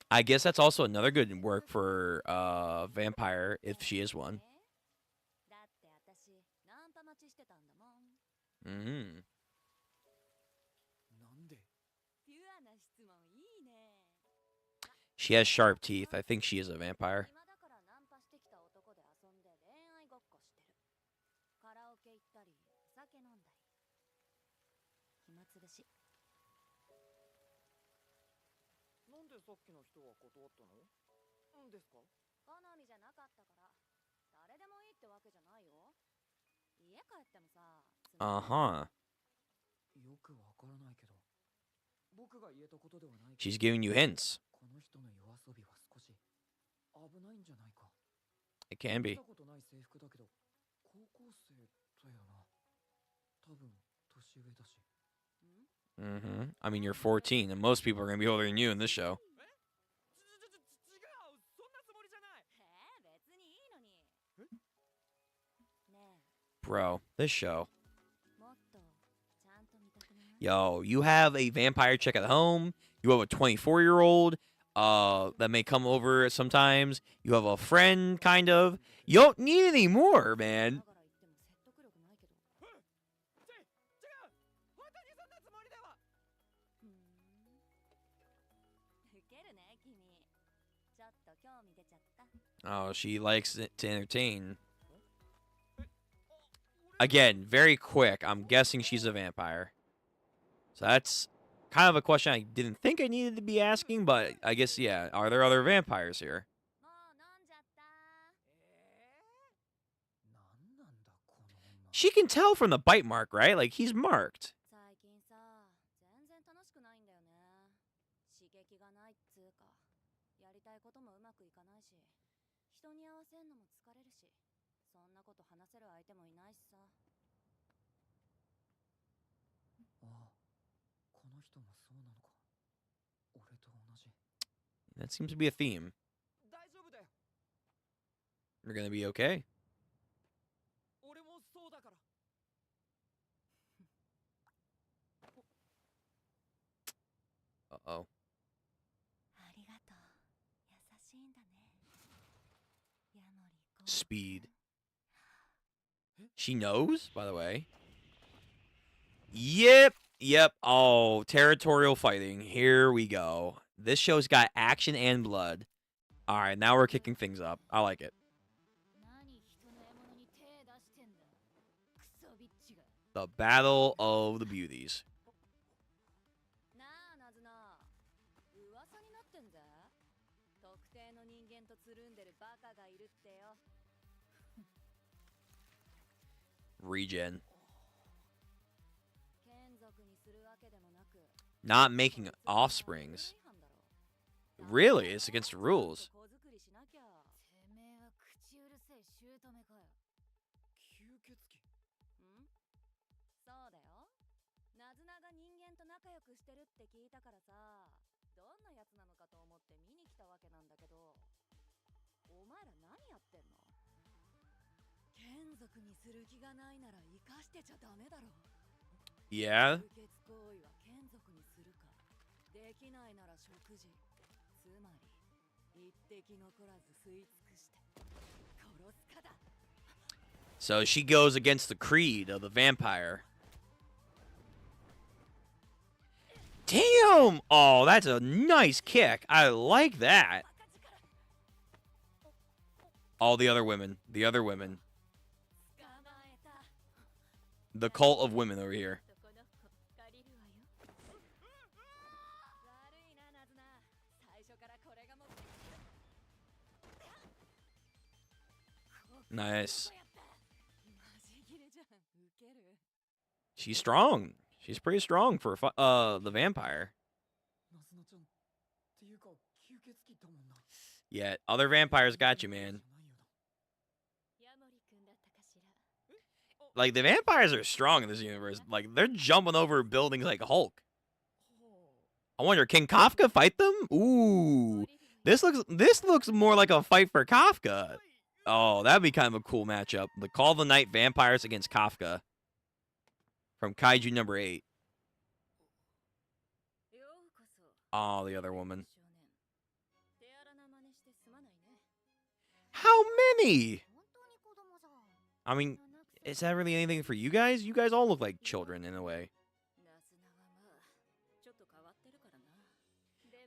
I guess that's also another good work for vampire if she is one. だって私ナンパ待ちしてたんだもん。 Mm. なんでピュアな質問いいね。 She has sharp teeth. I think she is a vampire. 暇だからナンパしてきた男で遊んで恋愛ごっこしてる。カラオケ行ったり、お酒飲んだり。暇つぶし。なんでさっきの人は断ったのんですか好みじゃなかったから。誰でもいいってわけじゃないよ。家帰ってもさ。 Uh-huh. よくわからないけど僕が言えたことではないけど She's giving you hints. この人の夜遊びは少し危ないんじゃないか It can 見 be. たことない制服だけど高校生だよな多分年上だし Mm-hmm. I mean, you're 14, and most people are going to be older than you in this show. 違うそんなつもりじゃない別にいいのに。ね Bro, this show. え、もっとちゃんと見たくない？ Yo, you have a vampire chick at home. You have a 24-year-old that may come over sometimes. You have a friend, kind of. You don't need any more, man. だから言っても説得力ないけど。違う本当にそんなつもりではふーん。ウケるね、君。ちょっと興味出ちゃった。 Oh, she likes it to entertain. Again, very quick. I'm guessing she's a vampire. So that's kind of a question I didn't think I needed to be asking, but I guess, yeah. Are there other vampires here? もう飲んじゃった。なんなんだこの女 She can tell from the bite mark, right? Like, he's marked. 最近さ、全然楽しくないんだよね。刺激がないっつうか、やりたいこともうまくいかないし、人に合わせんのも疲れるし、そんなこと話せる相手もいないしさ。ああこの人もそうなのか俺と同じ That seems to be a theme. 大丈夫だよ You're gonna be okay. 俺もそうだから Uh-oh. ありがとう。優しいんだね。ヤモリこう。 Speed. She knows, by the way. Yep. Oh, territorial fighting. Here we go. This show's got action and blood. All right, now we're kicking things up. I like it. 何人の獲物に手出してんだ。クソビッチが。 The Battle of the Beauties. なあ、ナズナ。噂になってんぜ。特定の人間とつるんでるバカがいるってよ。 Regen. 眷属にするわけでもなく。 Not making offsprings. Really? It's against the rules. 子作りしなきゃ。てめえは口うるせえ姑かよ。吸血鬼ん？そうだよ。ナズナが人間と仲良くしてるって聞いたからさ、どんなやつなのかと思って見に来たわけなんだけど、お前ら何やってんの？眷属にする気がないなら生かしてちゃダメだろ。 Yeah? 吸血行為は眷属にするか、できないなら食事。つまり一滴残らず吸い尽くして殺すかだ。 So she goes against the creed of the vampire. Damn! Oh, that's a nice kick. I like that. All the other women. The other women. The cult of women over here. Nice. She's strong. She's pretty strong for the vampire. ナズナちゃんっていうか吸血鬼だもんな。 Yet other vampires got you, man. ヤモリくんだったかしら。 Like, the vampires are strong in this universe. Like, they're jumping over buildings like Hulk. I wonder, can Kafka fight them? Ooh, this looks more like a fight for Kafka. Oh, that'd be kind of a cool matchup. The Call of the Night Vampires against Kafka from Kaiju number 8. Oh, the other woman. How many? I mean, is that really anything for you guys? You guys all look like children in a way.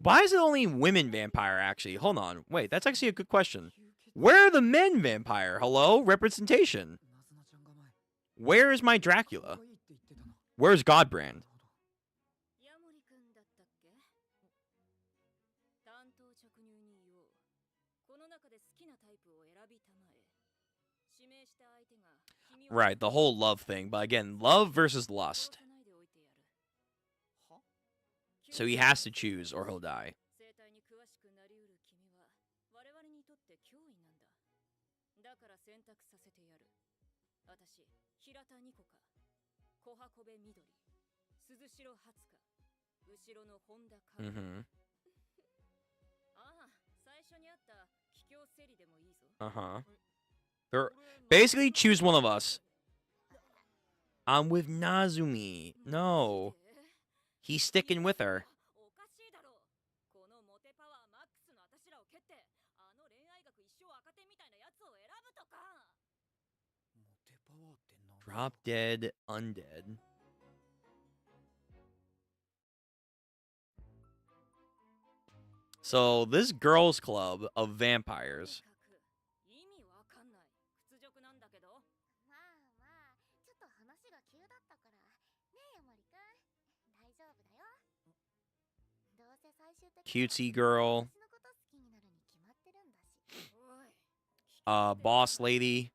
Why is it only women vampire, actually? Hold on. Wait, that's actually a good question. Where are the men vampire? Hello? Representation. Where is my Dracula? Where's Godbrand? Right, the whole love thing. But again, love versus lust. So he has to choose or he'll die. Mm-hmm. Uh-huh. Basically, choose one of us. I'm with Nazumi. No. He's sticking with her. Drop dead undead. So this girls' club of vampires. Cutesy girl. Boss lady.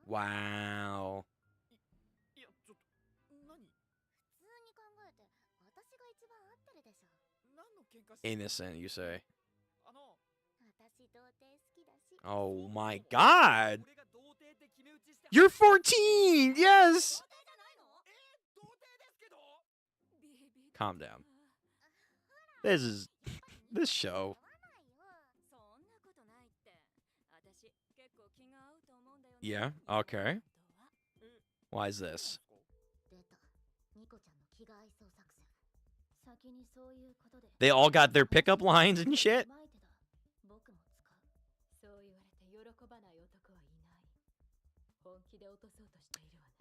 Wow. Innocent, you say? Oh my god! You're 14! Yes! Calm down. This show. Yeah, okay. Why is this? They all got their pickup lines and shit?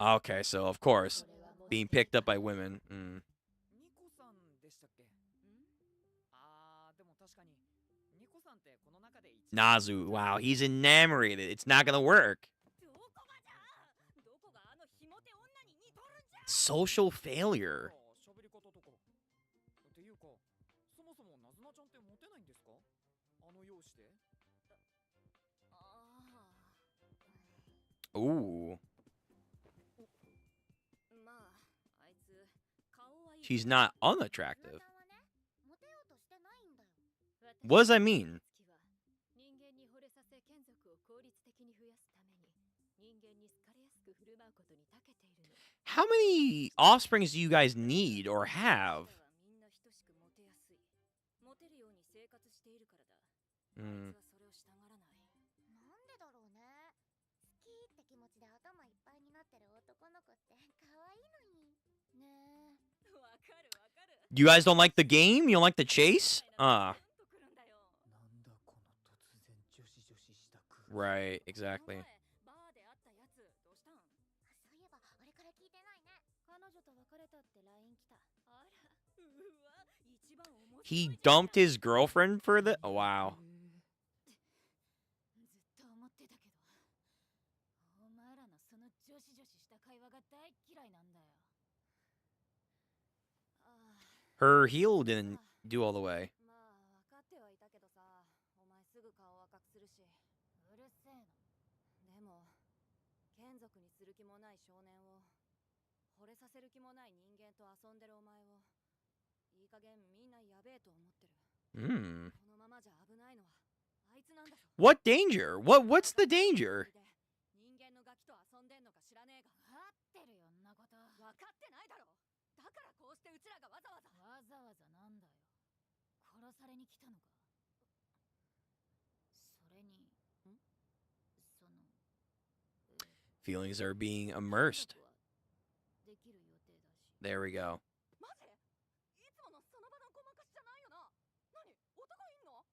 Okay, so of course, being picked up by women. Mm. Nazu, wow, he's enamored. It's not gonna work. Social failure. Ooh. She's not unattractive. What does that mean? How many offsprings do you guys need or have? Mm. You guys don't like the game? You don't like the chase? Right, exactly. He dumped his girlfriend for the... Oh, wow. Her heel didn't do all the way. 少年を惚れさせる気もない人間と遊んでるお前をいい加減みんなやべえと思ってる。Hmm. このままじゃ危ないのはあいつなんだぞ。 What danger? What's the danger? 人間のガキと遊んでんのか知らねえが。分かってるよ、んなこと。分かってないだろ。だからこうしてうちらがわざわざなんだよ。殺されに来たのか。それにその Feelings are being immersed. There we go. マジ？いつものその場のごまかしじゃないよな。何？男いんの？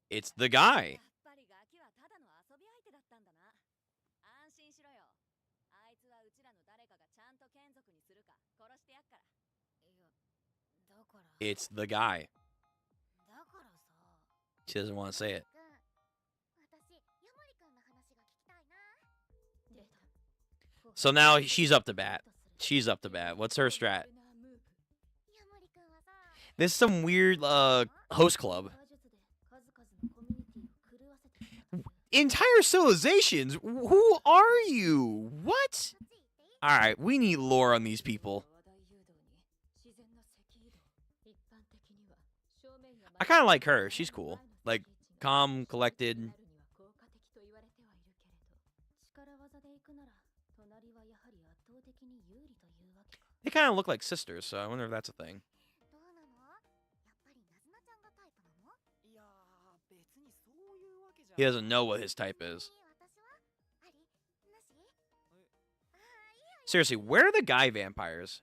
It's the guy. やっぱりガキはただの遊び相手だったんだな。安心しろよ。あいつはうちらの誰かがちゃんと眷属にするか殺してやっから。いや、だから。It's the guy. だからさ。 She doesn't want to say it. So now she's up to bat. She's up to bat. What's her strat? This is some weird host club. Entire civilizations? Who are you? What? Alright, we need lore on these people. I kind of like her. She's cool. Like, calm, collected. They kind of look like sisters, so I wonder if that's a thing. He doesn't know what his type is. Seriously, where are the guy vampires?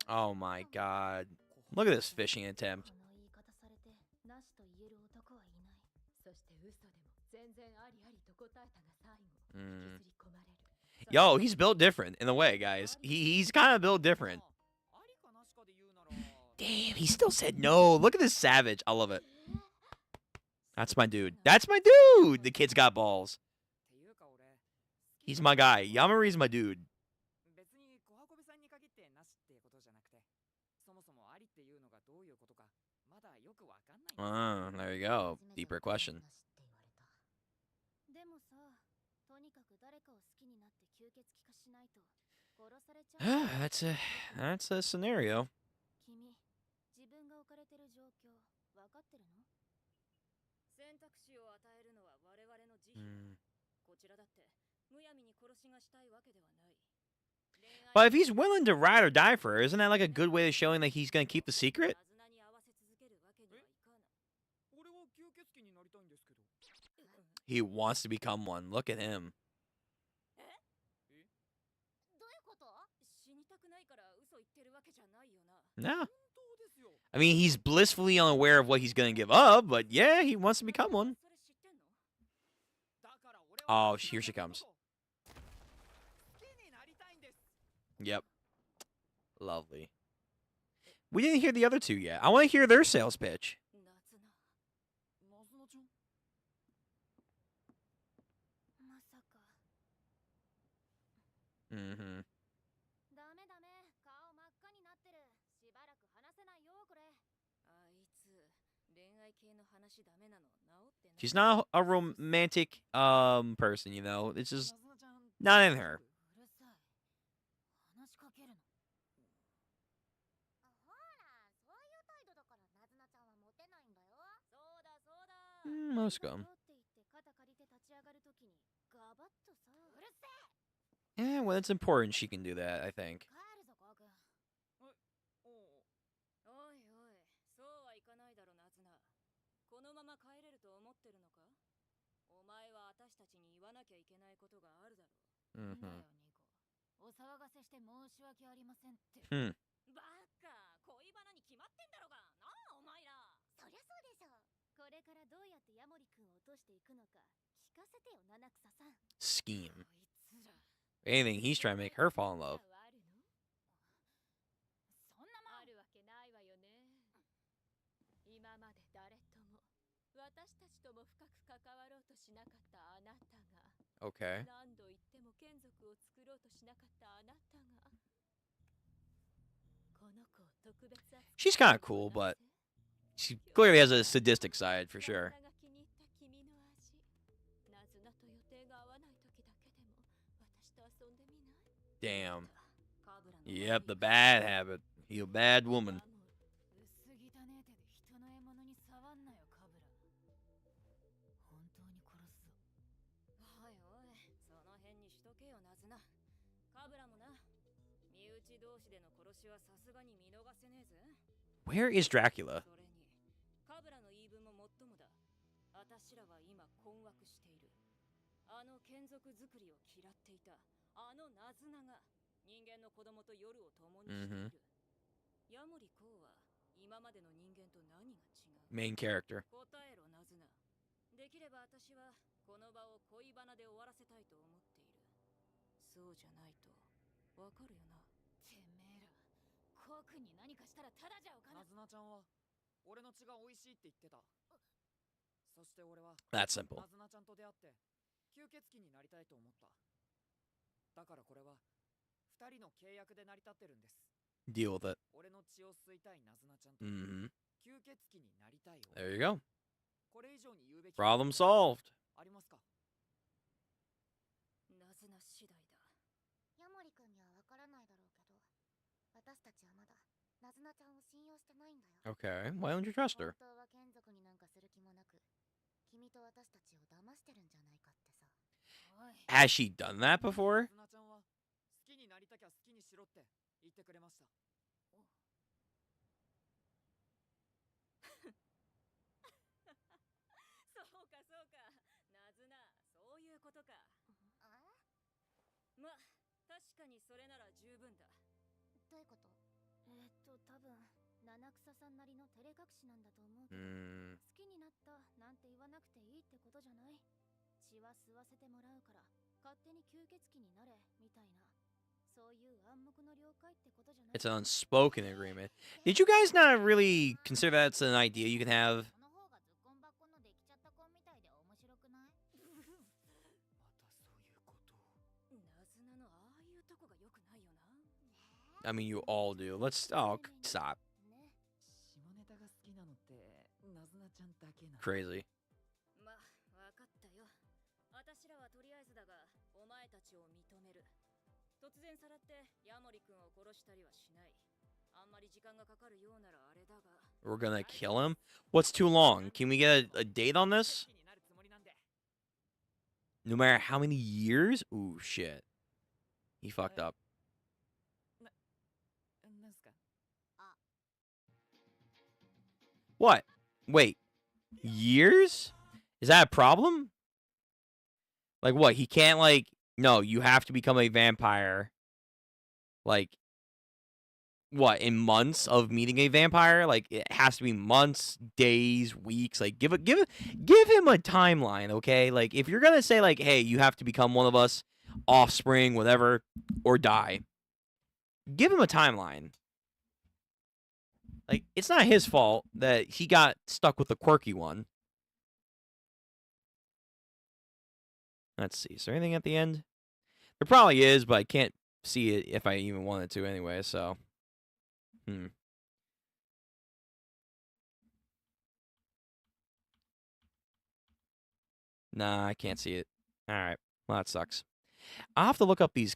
Oh my god. Look at this fishing attempt. Yo, he's built different in a way, guys. He's kind of built different. Damn, he still said no. Look at this savage. I love it. That's my dude. That's my dude. The kid's got balls. He's my guy. Yamari's my dude. There you go. Deeper question. That's a scenario. But if he's willing to ride or die for her, isn't that like a good way of showing that he's going to keep the secret? He wants to become one. Look at him. No. I mean, he's blissfully unaware of what he's going to give up, but yeah, he wants to become one. Oh, here she comes. Yep. Lovely. We didn't hear the other two yet. I want to hear their sales pitch. Mm-hmm. She's not a romantic person, you know. It's just not in her. Most of them. Yeah, when it's important, she can do that, I think. Mm-hmm. Scheme. If anything, he's trying to make her fall in love. Okay. She's kind of cool, but she clearly has a sadistic side for sure. Damn. Yep, the bad habit. You a bad woman. 薄汚ねえ手で人の獲物に触んなよ、カブラ。本当に殺すぞ。おいおい、その辺にしとけよ、ナズナ。カブラもな。身内同士での殺しはさすがに見逃せねえぜ。Where is Dracula? それに、カブラの言い分ももっともだ。私らは今困惑している。あの眷属作りを嫌っていた。あのナズナが人間の子供と夜を共にしている。ヤモリコウは今までの人間と何が違う？ Main character. 答えろ、ナズナ。できれば私はこの場を恋バナで終わらせたいと思っている。そうじゃないとわかるよな。てめえら、コウ君に何かしたらただじゃおかな。ナズナちゃんは俺の血が美味しいって言ってた。そして俺は That's simple. ナズナちゃんと出会って吸血鬼になりたいと思った。だからこれは二人の契約で成り立ってるんです。 Deal with it. 俺の血を吸いたいナズナちゃんと Mm-hmm. 吸血鬼になりたいよ。 There you go. これ以上に言うべき Problem solved. ありますか？ナズナ次第だ。ヤモリ君にはわからないだろうけど、私たちはまだナズナちゃんを信用してないんだよ。 Okay. Why don't you trust her? 本当は眷属になんかする気もなく、君と私たちを騙してるんじゃないかってさ。おい。 Has she done that ナ before? ズナちゃんは好きになりたきゃ好きにしろって言ってくれました。そうかそうか。ナズナ、そういうことか。ま、確かにそれなら十分だ。どういうこと？多分七草さんなりの照れ隠しなんだと思うけど、 Mm. 好きになったなんて言わなくていいってことじゃない？血は吸わせてもらうから勝手に吸血鬼になれみたいな、そういう暗黙の了解ってことじゃない？ It's an unspoken agreement. Did you guys not really consider that's an idea you can have? その方がズッコンバッコのできちゃった子みたいで面白くない？またそういうことを。ナズナのああいうとこが良くないよな。 I mean, you all do. Let's. Oh, stop. ね。下ネタが好きなのってナズナちゃんだけなの。 Crazy. ま、わかったよ。私らはとりあえずだが、お前たちを認める。突然さらってヤモリ君を殺したりはしない。あんまり時間がかかるようならあれだが。 We're gonna kill him? What's too long? Can we get a date on this? 好きになるつもりなんで。 No matter how many years? Ooh, shit. He fucked up. なんすか？ What? Wait. Years? Is that a problem? Like what? He can't like... No, you have to become a vampire. Like... What? In months of meeting a vampire? Like, it has to be months, days, weeks. Like, give him a timeline, okay? Like, if you're gonna say, like, hey, you have to become one of us, offspring, whatever, or die, give him a timeline. Like, it's not his fault that he got stuck with the quirky one. Let's see. Is there anything at the end? There probably is, but I can't see it if I even wanted to anyway, so... Nah, I can't see it. Alright. Well, that sucks. I'll have to look up these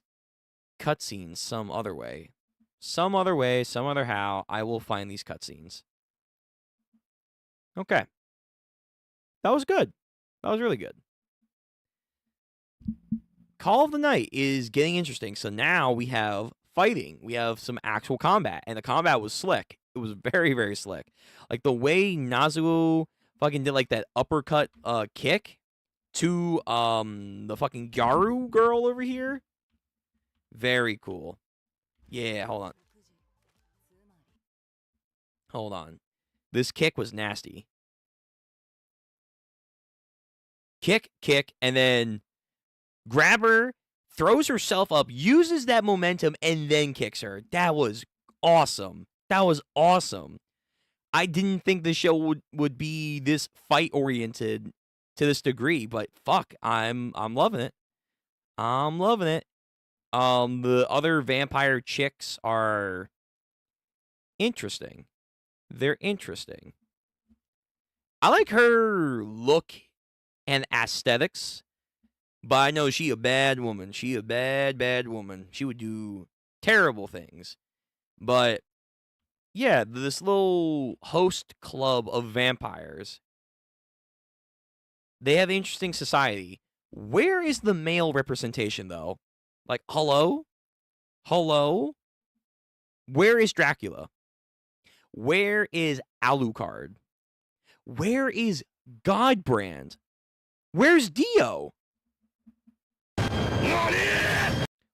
cutscenes some other way. Some other way, some other how, I will find these cutscenes. Okay. That was good. That was really good. Call of the Night is getting interesting. So now we have fighting. We have some actual combat. And the combat was slick. It was very, very slick. Like the way Nazuo fucking did like that uppercut kick to the fucking Gyaru girl over here. Very cool. Yeah, hold on. Hold on. This kick was nasty. Kick, and then grab her, throws herself up, uses that momentum, and then kicks her. That was awesome. That was awesome. I didn't think the show would be this fight-oriented to this degree, but fuck, I'm loving it. I'm loving it. The other vampire chicks are interesting. They're interesting. I like her look and aesthetics. But I know she a bad woman. She a bad, bad woman. She would do terrible things. But yeah, this little host club of vampires, they have an interesting society. Where is the male representation, though? Like, hello? Hello? Where is Dracula? Where is Alucard? Where is Godbrand? Where's Dio?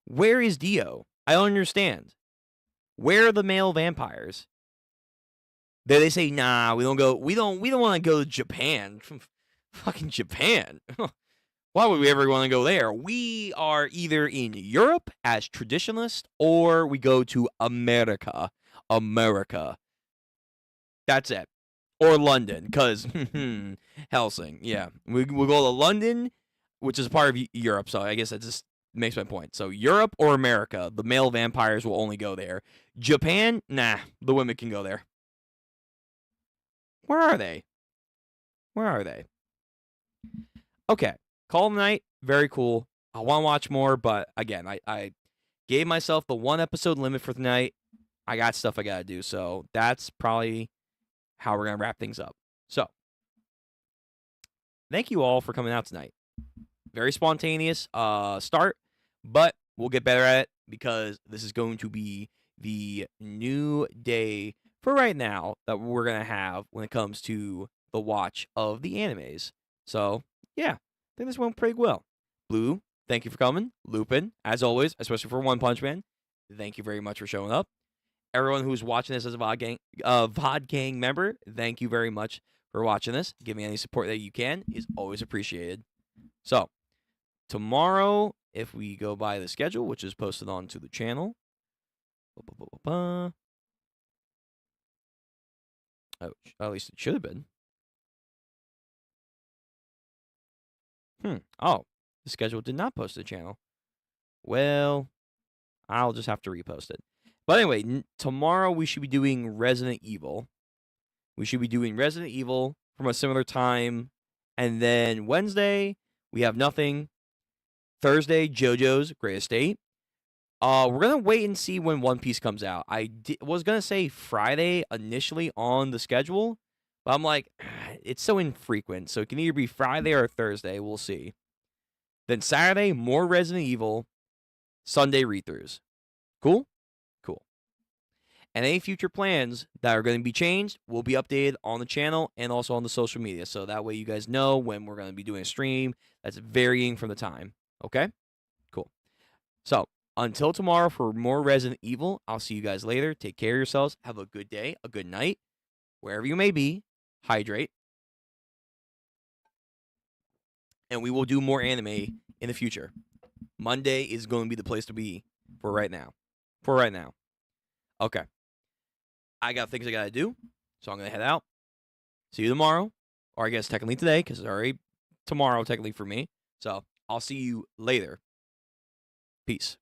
Where is Dio? I don't understand. Where are the male vampires? They say, nah, we don't want to go to Japan. Fucking Japan. Why would we ever want to go there? We are either in Europe as traditionalists or we go to America. America. That's it. Or London, because Helsing. Yeah. We'll go to London, which is a part of Europe, so I guess that just makes my point. So Europe or America, the male vampires will only go there. Japan, nah, the women can go there. Where are they? Where are they? Okay. Call of the Night, very cool. I want to watch more, but again, I gave myself the 1 episode limit for tonight. I got stuff I got to do, so that's probably how we're going to wrap things up. So, thank you all for coming out tonight. Very spontaneous start, but we'll get better at it because this is going to be the new day for right now that we're going to have when it comes to the watch of the animes. So, yeah, I think this went pretty well. Blue, thank you for coming. Lupin, as always, especially for One Punch Man, thank you very much for showing up. Everyone who's watching this as a VOD Gang member, thank you very much for watching this. Give me any support that you can is always appreciated. So, tomorrow, if we go by the schedule, which is posted onto the channel, oh, at least it should have been. Oh, the schedule did not post to the channel. Well, I'll just have to repost it. But anyway, tomorrow we should be doing Resident Evil. We should be doing Resident Evil from a similar time. And then Wednesday, we have nothing. Thursday, JoJo's Great Estate. We're going to wait and see when One Piece comes out. I was going to say Friday initially on the schedule, but I'm like, it's so infrequent. So it can either be Friday or Thursday. We'll see. Then Saturday, more Resident Evil. Sunday read-throughs. Cool? Cool. And any future plans that are going to be changed will be updated on the channel and also on the social media. So that way you guys know when we're going to be doing a stream that's varying from the time. Okay? Cool. So, until tomorrow for more Resident Evil, I'll see you guys later. Take care of yourselves. Have a good day, a good night. Wherever you may be, hydrate. And we will do more anime in the future. Monday is going to be the place to be for right now. Okay. I got things I got to do, so I'm going to head out. See you tomorrow. Or I guess technically today, because it's already tomorrow technically for me. So, I'll see you later. Peace.